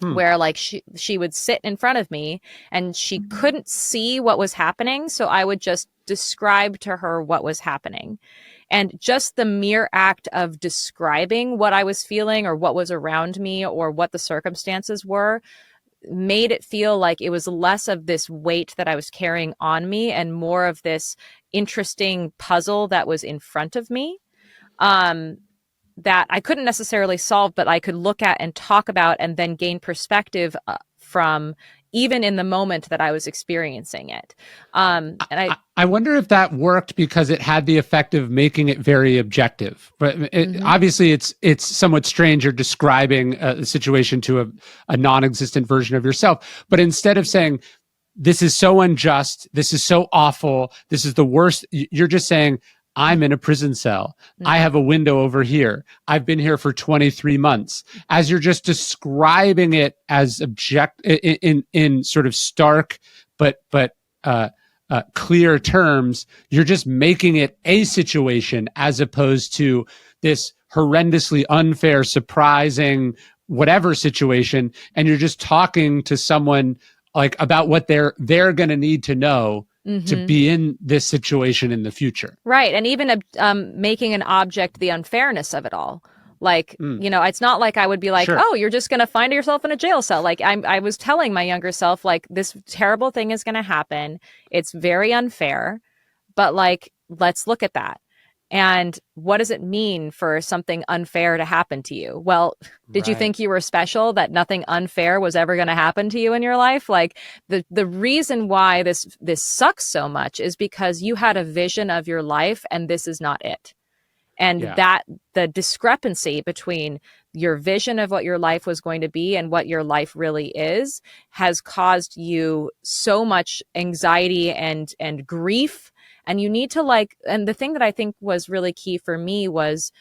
Hmm. where like she would sit in front of me and she couldn't see what was happening, so I would just describe to her what was happening. And just the mere act of describing what I was feeling or what was around me or what the circumstances were made it feel like it was less of this weight that I was carrying on me and more of this interesting puzzle that was in front of me, um, that I couldn't necessarily solve, but I could look at and talk about and then gain perspective from, even in the moment that I was experiencing it. And I wonder if that worked because it had the effect of making it very objective. But Mhm. obviously, it's somewhat strange. You're describing a situation to a non-existent version of yourself. But instead of saying, this is so unjust, this is so awful, this is the worst, you're just saying, I'm in a prison cell. I have a window over here. I've been here for 23 months. As you're just describing it as in sort of stark but clear terms, you're just making it a situation as opposed to this horrendously unfair, surprising, whatever situation. And you're just talking to someone like about what they're going to need to know to Mm-hmm. be in this situation in the future. Right. And even making an object the unfairness of it all. Like, Mm, it's not like I would be like, sure. oh, you're just going to find yourself in a jail cell. Like, I was telling my younger self, like, this terrible thing is going to happen. It's very unfair, but like, let's look at that. And what does it mean for something unfair to happen to you? Well, did you Right. think you were special, that nothing unfair was ever going to happen to you in your life? Like, the reason why this sucks so much is because you had a vision of your life and this is not it. And Yeah. that the discrepancy between your vision of what your life was going to be and what your life really is has caused you so much anxiety and grief. And you need to and the thing that I think was really key for me was,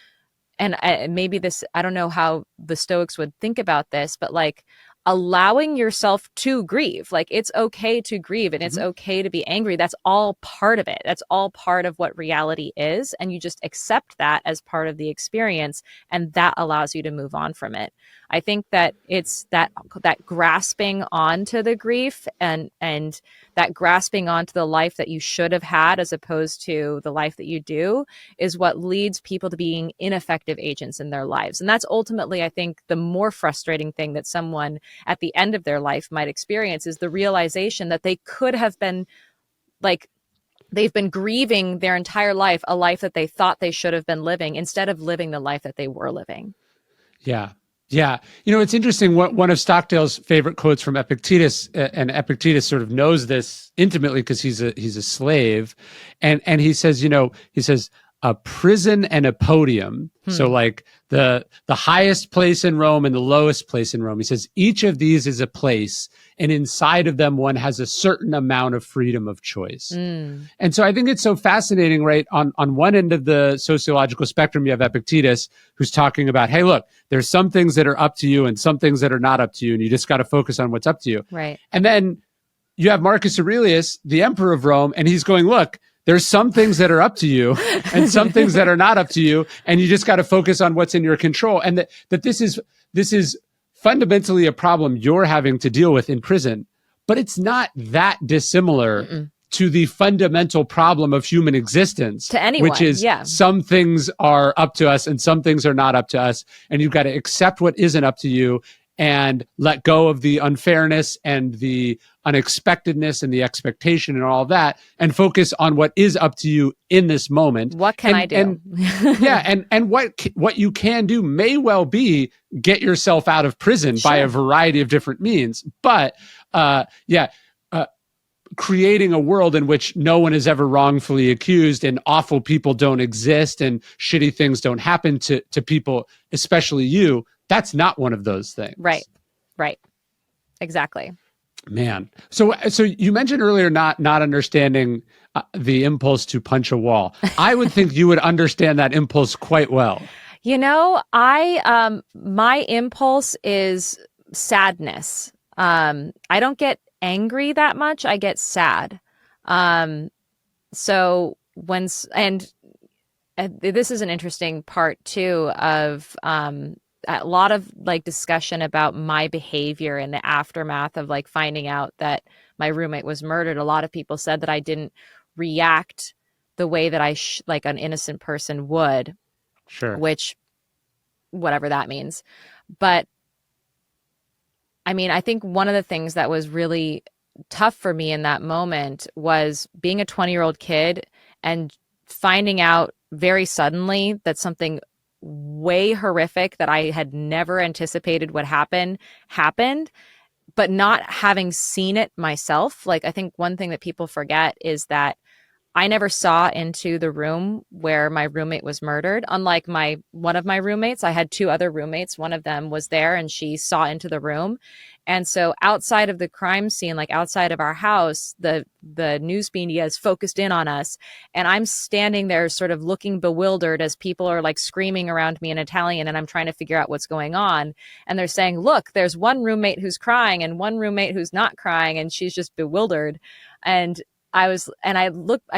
and maybe this, I don't know how the Stoics would think about this, but like allowing yourself to grieve. Like, it's okay to grieve and it's Mhm. okay to be angry. That's all part of it. That's all part of what reality is. And you just accept that as part of the experience. And that allows you to move on from it. I think that it's that grasping onto the grief and that grasping onto the life that you should have had as opposed to the life that you do is what leads people to being ineffective agents in their lives. And that's ultimately, I think, the more frustrating thing that someone at the end of their life might experience is the realization that they could have been like they've been grieving their entire life, a life that they thought they should have been living instead of living the life that they were living. Yeah. Yeah. It's interesting. One of Stockdale's favorite quotes from Epictetus, and Epictetus sort of knows this intimately because he's a slave. And he says, a prison and a podium. So like the highest place in Rome and the lowest place in Rome. He says each of these is a place, and inside of them one has a certain amount of freedom of choice. And so I think it's so fascinating, right? On one end of the sociological spectrum, you have Epictetus, who's talking about, hey, look, there's some things that are up to you and some things that are not up to you, and you just got to focus on what's up to you. Right. And then you have Marcus Aurelius, the emperor of Rome, and he's going, look, there's some things that are up to you and some things that are not up to you, and you just got to focus on what's in your control. And that this is fundamentally a problem you're having to deal with in prison, but it's not that dissimilar to the fundamental problem of human existence, to anyone, which is some things are up to us and some things are not up to us, and you've got to accept what isn't up to you and let go of the unfairness and the unexpectedness and the expectation and all that, and focus on what is up to you in this moment. What can I do? And what you can do may well be get yourself out of prison by a variety of different means. But creating a world in which no one is ever wrongfully accused and awful people don't exist and shitty things don't happen to people, especially you, that's not one of those things. Right. Exactly. Man. So you mentioned earlier not understanding the impulse to punch a wall. I would think you would understand that impulse quite well. My impulse is sadness. I don't get angry that much. I get sad. So this is an interesting part too of a lot of like discussion about my behavior in the aftermath of like finding out that my roommate was murdered. A lot of people said that I didn't react the way that like an innocent person would. Sure. Which, whatever that means. But I mean, I think one of the things that was really tough for me in that moment was being a 20-year-old kid and finding out very suddenly that something way horrific that I had never anticipated would happen happened, but not having seen it myself. Like, I think one thing that people forget is that I never saw into the room where my roommate was murdered. Unlike one of my roommates, I had two other roommates. One of them was there and she saw into the room. And so outside of the crime scene, like outside of our house, the news media is focused in on us. And I'm standing there sort of looking bewildered as people are like screaming around me in Italian and I'm trying to figure out what's going on. And they're saying, look, there's one roommate who's crying and one roommate who's not crying. And she's just bewildered. And I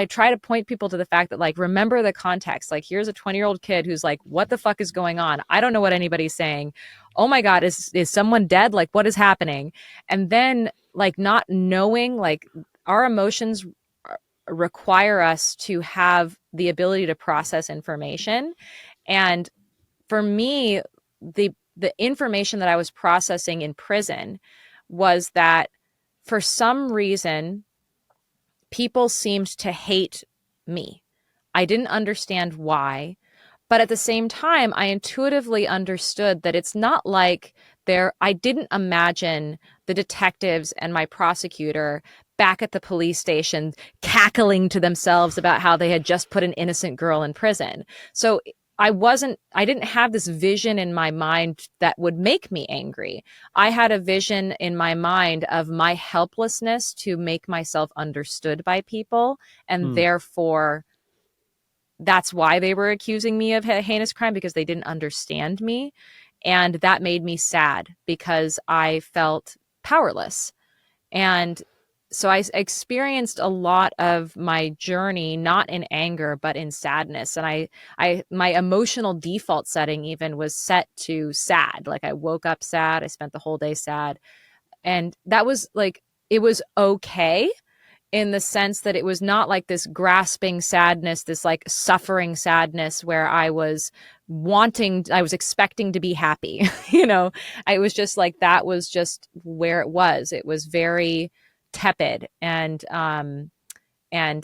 try to point people to the fact that, like, remember the context. Like, here's a 20-year-old kid who's like, what the fuck is going on? I don't know what anybody's saying. Oh my God, is someone dead? Like, what is happening? And then, like, not knowing, like, our emotions require us to have the ability to process information. And for me, the information that I was processing in prison was that for some reason, people seemed to hate me. I didn't understand why, but at the same time, I intuitively understood that it's not like I didn't imagine the detectives and my prosecutor back at the police station cackling to themselves about how they had just put an innocent girl in prison. So I didn't have this vision in my mind that would make me angry. I had a vision in my mind of my helplessness to make myself understood by people. And therefore, that's why they were accusing me of a heinous crime, because they didn't understand me. And that made me sad because I felt powerless. And so I experienced a lot of my journey not in anger but in sadness, and I my emotional default setting even was set to sad. Like I woke up sad, I spent the whole day sad, and that was like, it was okay in the sense that it was not like this grasping sadness, this like suffering sadness where I was expecting to be happy. I was just like, that was just where it was. It was very tepid and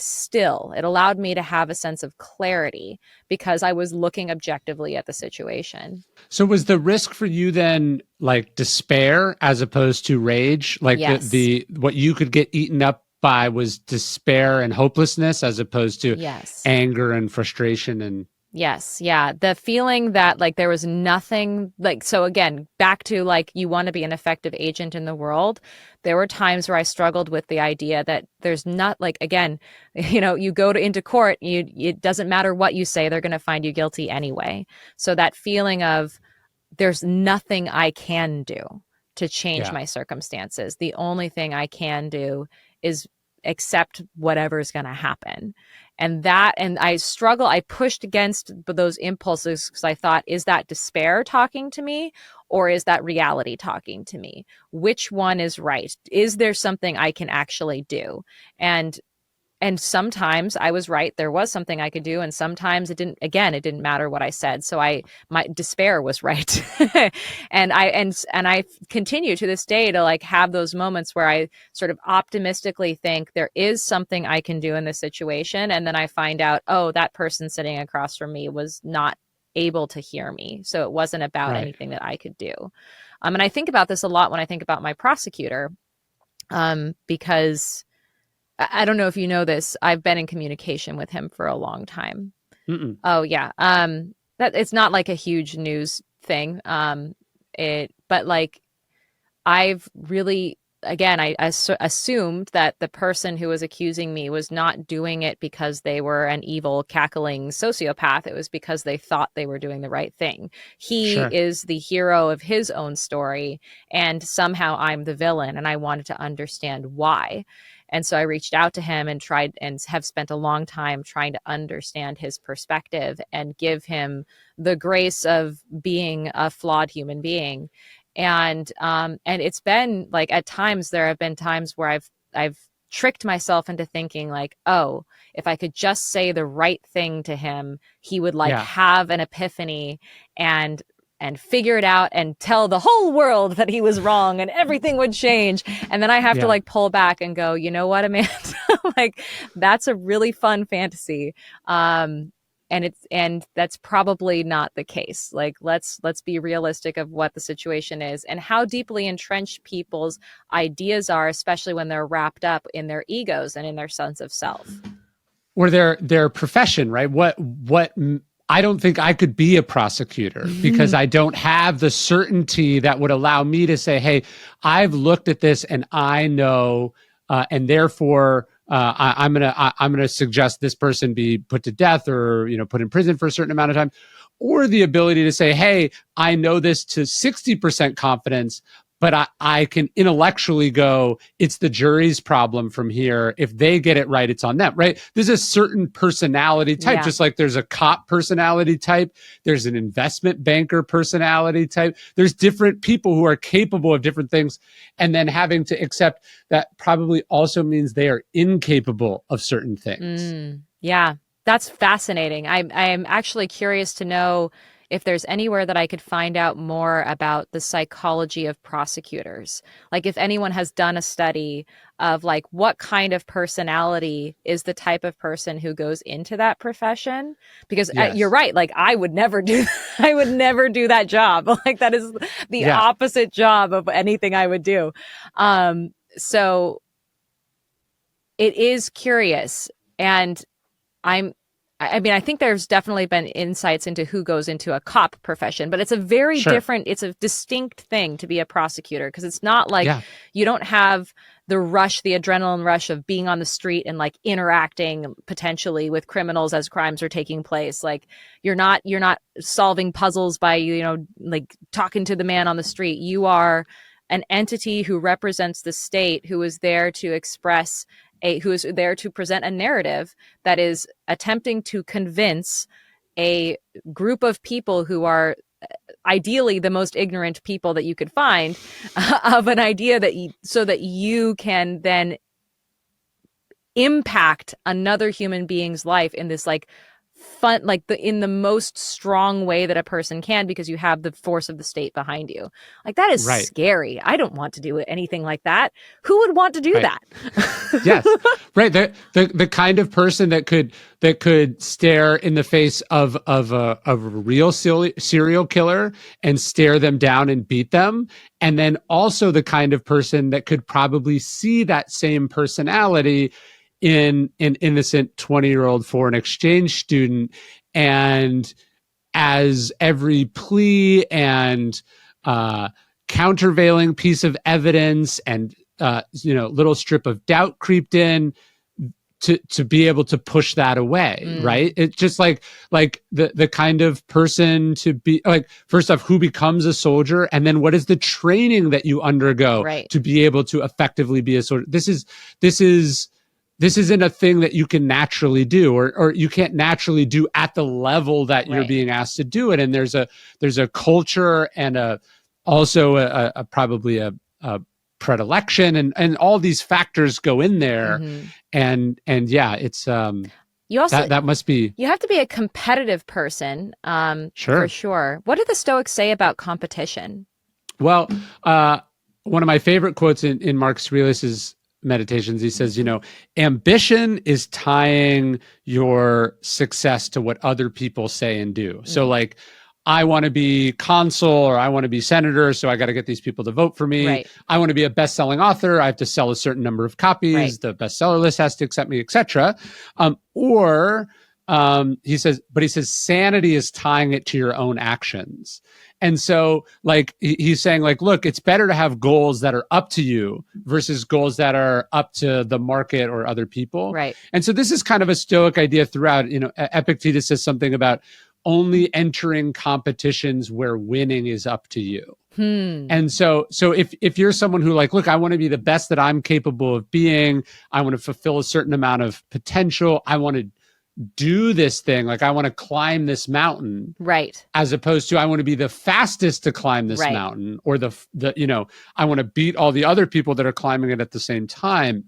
still. It allowed me to have a sense of clarity because I was looking objectively at the situation. So was the risk for you then like despair as opposed to rage? Like Yes. the what you could get eaten up by was despair and hopelessness as opposed to Yes. anger and frustration and Yes, yeah. The feeling that like there was nothing, like, so again, back to like you want to be an effective agent in the world. There were times where I struggled with the idea that there's not, like, again, you go into court, it doesn't matter what you say, they're going to find you guilty anyway. So that feeling of there's nothing I can do to change yeah. my circumstances. The only thing I can do is accept whatever's going to happen. And I pushed against those impulses because I thought, is that despair talking to me or is that reality talking to me? Which one is right? Is there something I can actually do? And and sometimes I was right, there was something I could do, and sometimes it didn't matter what I said. So my despair was right. And I continue to this day to like have those moments where I sort of optimistically think there is something I can do in this situation, and then I find out, oh, that person sitting across from me was not able to hear me, so it wasn't about Right. anything that I could do. And I think about this a lot when I think about my prosecutor, because I don't know if you know this. I've been in communication with him for a long time. Mm-mm. Oh yeah. That it's not like a huge news thing. But like I've really, again, I assumed that the person who was accusing me was not doing it because they were an evil, cackling sociopath. It was because they thought they were doing the right thing. He Sure. is the hero of his own story, and somehow I'm the villain, and I wanted to understand why. And so I reached out to him and tried and have spent a long time trying to understand his perspective and give him the grace of being a flawed human being. And it's been like, at times there have been times where I've tricked myself into thinking like, oh, if I could just say the right thing to him, he would like Yeah. have an epiphany and figure it out and tell the whole world that he was wrong and everything would change. And then I have to Yeah. like pull back and go, you know what, Amanda? Like, that's a really fun fantasy. And that's probably not the case. Like, let's be realistic of what the situation is and how deeply entrenched people's ideas are, especially when they're wrapped up in their egos and in their sense of self. Or their profession, right? What I don't think I could be a prosecutor because I don't have the certainty that would allow me to say, "Hey, I've looked at this and I know, and therefore I'm gonna suggest this person be put to death or put in prison for a certain amount of time," or the ability to say, "Hey, I know this to 60% confidence." But I can intellectually go, it's the jury's problem from here. If they get it right, it's on them, right? There's a certain personality type, Yeah. just like there's a cop personality type. There's an investment banker personality type. There's different people who are capable of different things. And then having to accept that probably also means they are incapable of certain things. Yeah, that's fascinating. I'm actually curious to know if there's anywhere that I could find out more about the psychology of prosecutors. Like if anyone has done a study of like what kind of personality is the type of person who goes into that profession. Because you're Yes. right, like I would never do I would never do that job. Like that is the Yeah. opposite job of anything I would do. So it is curious. And I'm I mean, I think there's definitely been insights into who goes into a cop profession, but it's a very Sure. different, it's a distinct thing to be a prosecutor because it's not like Yeah. you don't have the rush, the adrenaline rush of being on the street and like interacting potentially with criminals as crimes are taking place. Like you're not solving puzzles by, like talking to the man on the street. You are an entity who represents the state, who is there to who is there to present a narrative that is attempting to convince a group of people who are ideally the most ignorant people that you could find of an idea so that you can then impact another human being's life in this like fun, like in the most strong way that a person can, because you have the force of the state behind you. Like, that is Right. scary. I don't want to do anything like that. Who would want to do Right. that? Yes. Right. The kind of person that could stare in the face of a real serial killer and stare them down and beat them. And then also the kind of person that could probably see that same personality in an innocent 20-year-old foreign exchange student. And as every plea and countervailing piece of evidence and little strip of doubt creeped in, to be able to push that away, right? It's just like the kind of person to be like, first off, who becomes a soldier, and then what is the training that you undergo to be able to effectively be a soldier. This isn't a thing that you can naturally do, or you can't naturally do at the level that you're being asked to do it. And there's a culture and also probably a predilection and all these factors go in there. And yeah, it's you also that must be, you have to be a competitive person, for sure. What do the Stoics say about competition? Well, one of my favorite quotes in Marcus Aurelius's Meditations, he says, ambition is tying your success to what other people say and do. So like, I want to be consul or I want to be senator, so I got to get these people to vote for me. I want to be a best-selling author. I have to sell a certain number of copies. The bestseller list has to accept me, etc. He says sanity is tying it to your own actions. And so like he's saying like, look, it's better to have goals that are up to you versus goals that are up to the market or other people. And so this is kind of a Stoic idea throughout. Epictetus says something about only entering competitions where winning is up to you. And so if you're someone who like, look, I want to be the best that I'm capable of being, I want to fulfill a certain amount of potential, I want to do this thing, like I want to climb this mountain, as opposed to I want to be the fastest to climb this mountain, or I want to beat all the other people that are climbing it at the same time.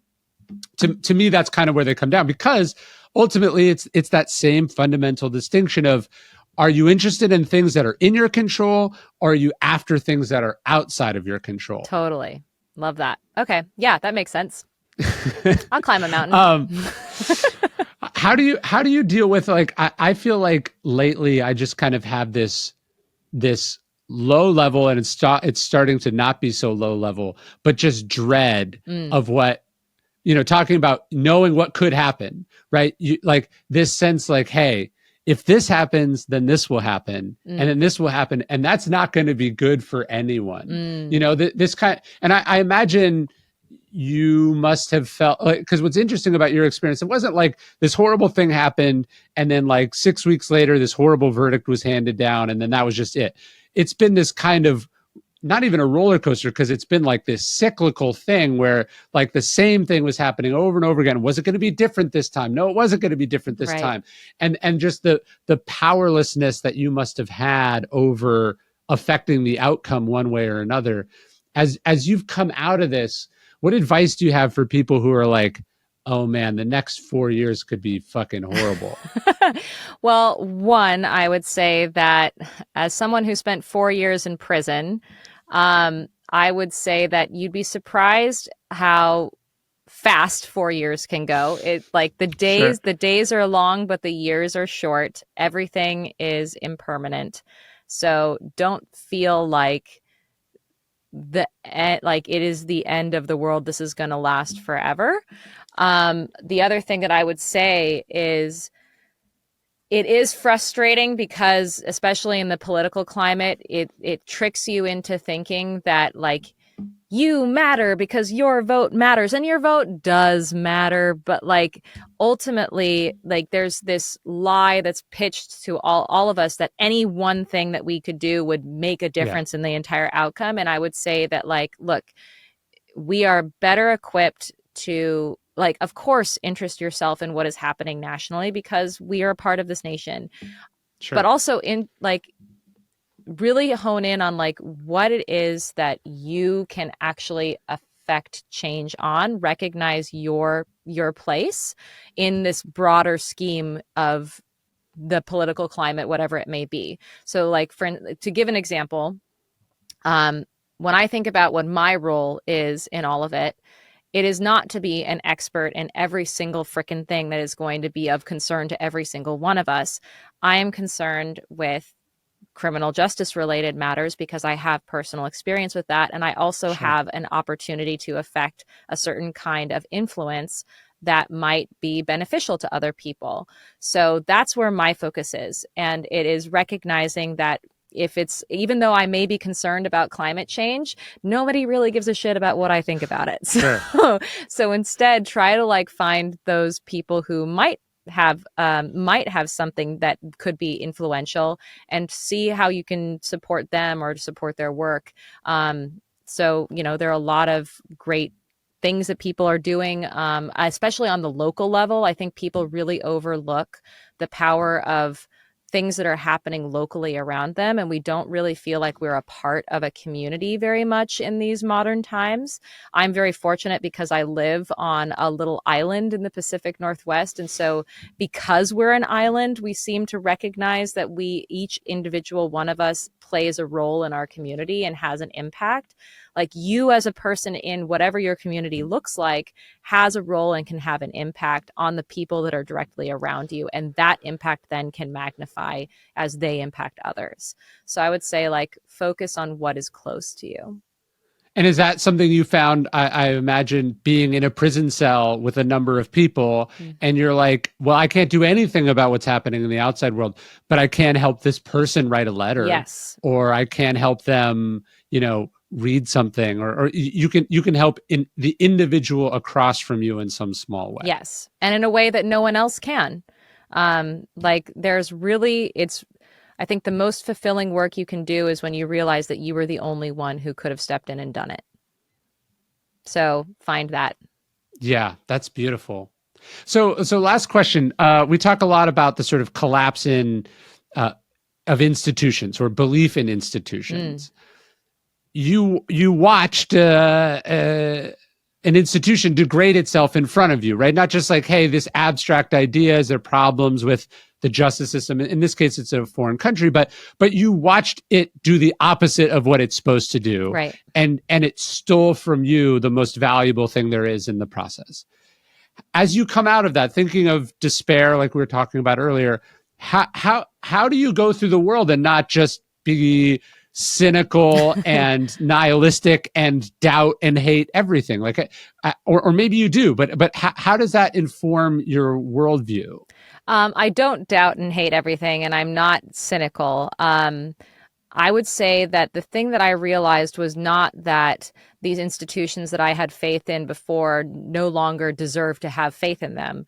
To me, that's kind of where they come down, because ultimately it's that same fundamental distinction of, are you interested in things that are in your control, or are you after things that are outside of your control? Totally. Love that. Okay. Yeah, that makes sense. I'll climb a mountain. How do you deal with, like, I feel like lately I just kind of have this low level, and it's starting to not be so low level, but just dread of what, talking about knowing what could happen, right? You like this sense like, hey, if this happens, then this will happen, and then this will happen, and that's not going to be good for anyone. This kind, and I imagine you must have felt like, because what's interesting about your experience, it wasn't like this horrible thing happened and then like 6 weeks later this horrible verdict was handed down and then that was just it. It's been this kind of, not even a roller coaster, because it's been like this cyclical thing where like the same thing was happening over and over again. Was it going to be different this time? No, it wasn't going to be different this time. And just the powerlessness that you must have had over affecting the outcome one way or another. As you've come out of this, what advice do you have for people who are like, oh man, the next 4 years could be fucking horrible? Well, one, I would say that as someone who spent 4 years in prison, I would say that you'd be surprised how fast 4 years can go. It like the days are long, but the years are short. Everything is impermanent. So don't feel like it is the end of the world. This is going to last forever. The other thing that I would say is, it is frustrating because, especially in the political climate, it tricks you into thinking that like you matter because your vote matters, and your vote does matter, but like ultimately, like there's this lie that's pitched to all of us that any one thing that we could do would make a Yeah, difference in the entire outcome. And I would say that, like, look, we are better equipped to, like, of course, interest yourself in what is happening nationally because we are a part of this nation, but sure. also in like really hone in on like what it is that you can actually affect change on, recognize your place in this broader scheme of the political climate, whatever it may be. So like to give an example, um, when I think about what my role is in all of it, it is not to be an expert in every single frickin' thing that is going to be of concern to every single one of us. I am concerned with criminal justice related matters because I have personal experience with that. And I also Sure. have an opportunity to affect a certain kind of influence that might be beneficial to other people. So that's where my focus is. And it is recognizing that if it's, even though I may be concerned about climate change, nobody really gives a shit about what I think about it. Sure. So instead, try to like find those people who might have something that could be influential, and see how you can support them or support their work. So there are a lot of great things that people are doing, especially on the local level. I think people really overlook the power of things that are happening locally around them, and we don't really feel like we're a part of a community very much in these modern times. I'm very fortunate because I live on a little island in the Pacific Northwest, and so because we're an island, we seem to recognize that each individual one of us plays a role in our community and has an impact. Like, you as a person in whatever your community looks like has a role and can have an impact on the people that are directly around you. And that impact then can magnify as they impact others. So I would say, like, focus on what is close to you. And is that something you found? I imagine being in a prison cell with a number of people, Mm. and you're like, well, I can't do anything about what's happening in the outside world, but I can help this person write a letter, Yes. or I can help them, read something, or you can help in the individual across from you in some small way. Yes. And in a way that no one else can. Like, there's really, I think the most fulfilling work you can do is when you realize that you were the only one who could have stepped in and done it. So find that. Yeah, that's beautiful. So last question. We talk a lot about the sort of collapse uh, of institutions or belief in Mm. institutions. You watched an institution degrade itself in front of you, right? Not just like, hey, this abstract idea, is there problems with the justice system? In this case, it's a foreign country, but you watched it do the opposite of what it's supposed to do, Right. and it stole from you the most valuable thing there is in the process. As you come out of that, thinking of despair, like we were talking about earlier, how do you go through the world and not just be cynical and nihilistic and doubt and hate everything? Like, or maybe you do, but how does that inform your worldview? I don't doubt and hate everything, and I'm not cynical. I would say that the thing that I realized was not that these institutions that I had faith in before no longer deserve to have faith in them.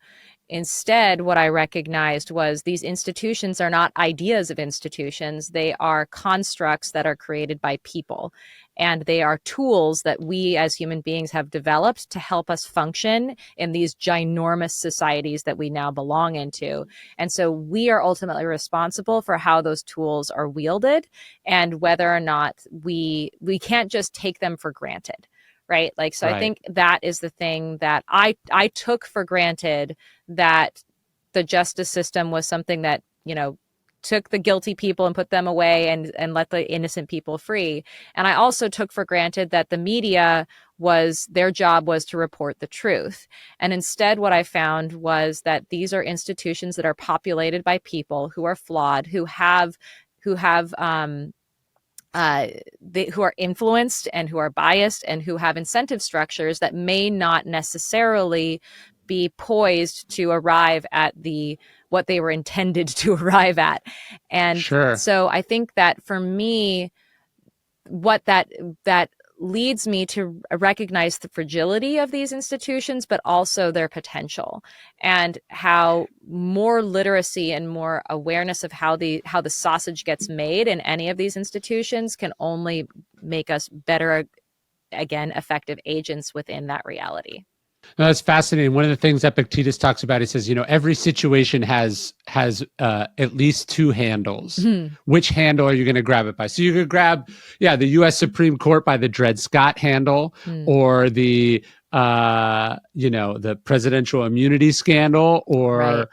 Instead, what I recognized was these institutions are not ideas of institutions. They are constructs that are created by people. And they are tools that we as human beings have developed to help us function in these ginormous societies that we now belong into. And so we are ultimately responsible for how those tools are wielded, and whether or not we can't just take them for granted. Right. Like, so I Right. think that is the thing that I took for granted, that the justice system was something that, took the guilty people and put them away and let the innocent people free. And I also took for granted that the media their job was to report the truth. And instead, what I found was that these are institutions that are populated by people who are flawed, who are influenced and who are biased and who have incentive structures that may not necessarily be poised to arrive at what they were intended to arrive at. And Sure. so I think that for me, what that leads me to recognize the fragility of these institutions, but also their potential, and how more literacy and more awareness of how the sausage gets made in any of these institutions can only make us better, again, effective agents within that reality. No, that's fascinating. One of the things Epictetus talks about, he says, every situation has at least two handles. Which handle are you going to grab it by? So you could grab, the U.S. Supreme Court by the Dred Scott handle, or the the presidential immunity scandal, or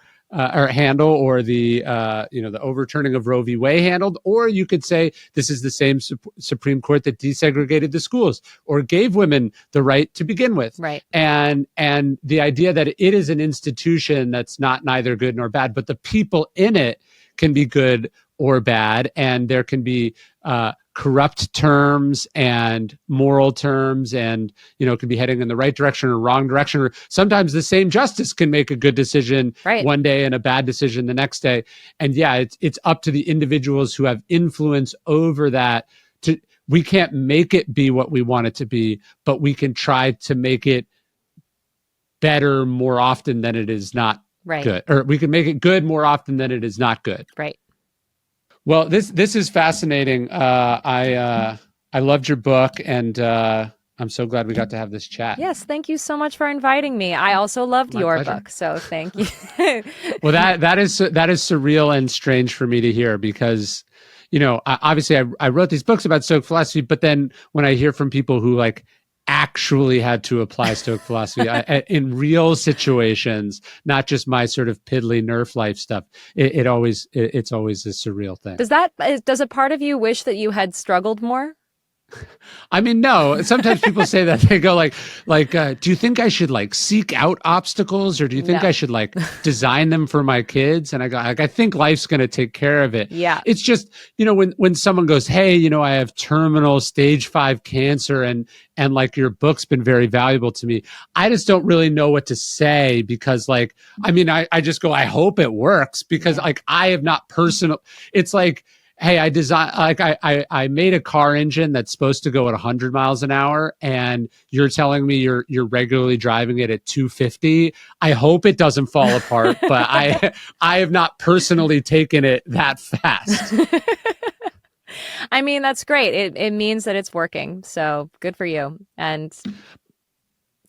handle, or the the overturning of Roe v. Wade handled, or you could say this is the same Supreme Court that desegregated the schools or gave women the right to begin with. Right. And the idea that it is an institution that's not neither good nor bad, but the people in it can be good or bad, and there can be corrupt terms and moral terms, and it can be heading in the right direction or wrong direction, or sometimes the same justice can make a good decision one day and a bad decision the next day. And it's up to the individuals who have influence over that. We can't make it be what we want it to be, but we can try to make it better more often than it is not good, or we can make it good more often than it is not good. Right. Well, this is fascinating. I loved your book, and I'm so glad we got to have this chat. Yes, thank you so much for inviting me. I also loved your book, so thank you. Well, that is surreal and strange for me to hear, because obviously I wrote these books about Stoic philosophy, but then when I hear from people who actually had to apply Stoic philosophy in real situations, not just my sort of piddly nerf life stuff, it's always a surreal thing. Does a part of you wish that you had struggled more? I mean, no. Sometimes people say that. They go do you think I should seek out obstacles, or do you think I should design them for my kids? And I go, I think life's going to take care of it. Yeah. It's just, when someone goes, hey, I have terminal stage 5 cancer, and your book's been very valuable to me, I just don't really know what to say, because I just go, I hope it works, because I have not personal. It's hey, I designed, I made a car engine that's supposed to go at 100 miles an hour, and you're telling me you're regularly driving it at 250. I hope it doesn't fall apart, but I have not personally taken it that fast. I mean, that's great. It means that it's working. So good for you. And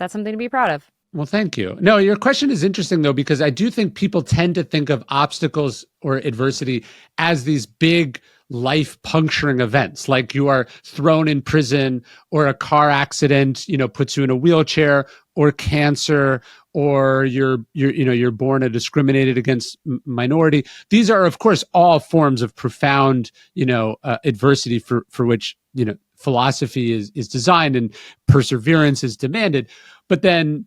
that's something to be proud of. Well, thank you. No, your question is interesting, though, because I do think people tend to think of obstacles or adversity as these big life puncturing events, like you are thrown in prison, or a car accident, puts you in a wheelchair, or cancer, or you're born a discriminated against minority. These are, of course, all forms of profound, adversity for which, philosophy is designed and perseverance is demanded. But then,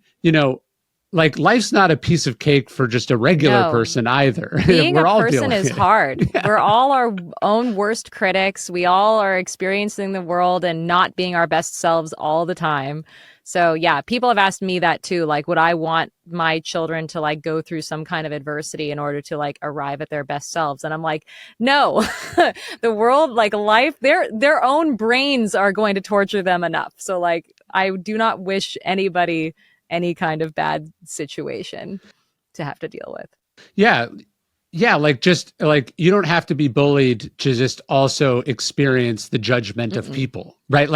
life's not a piece of cake for just a regular person either. Being a person is hard. Yeah. We're all our own worst critics. We all are experiencing the world and not being our best selves all the time. So yeah, people have asked me that too. Would I want my children to go through some kind of adversity in order to arrive at their best selves? And I'm like, no, the world, life, their own brains are going to torture them enough. So I do not wish anybody any kind of bad situation to have to deal with. Yeah. Yeah. You don't have to be bullied to just also experience the judgment of people, right?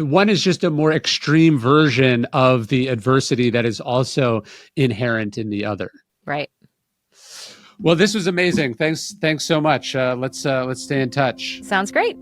One is just a more extreme version of the adversity that is also inherent in the other. Right. Well, this was amazing. Thanks so much. Let's stay in touch. Sounds great.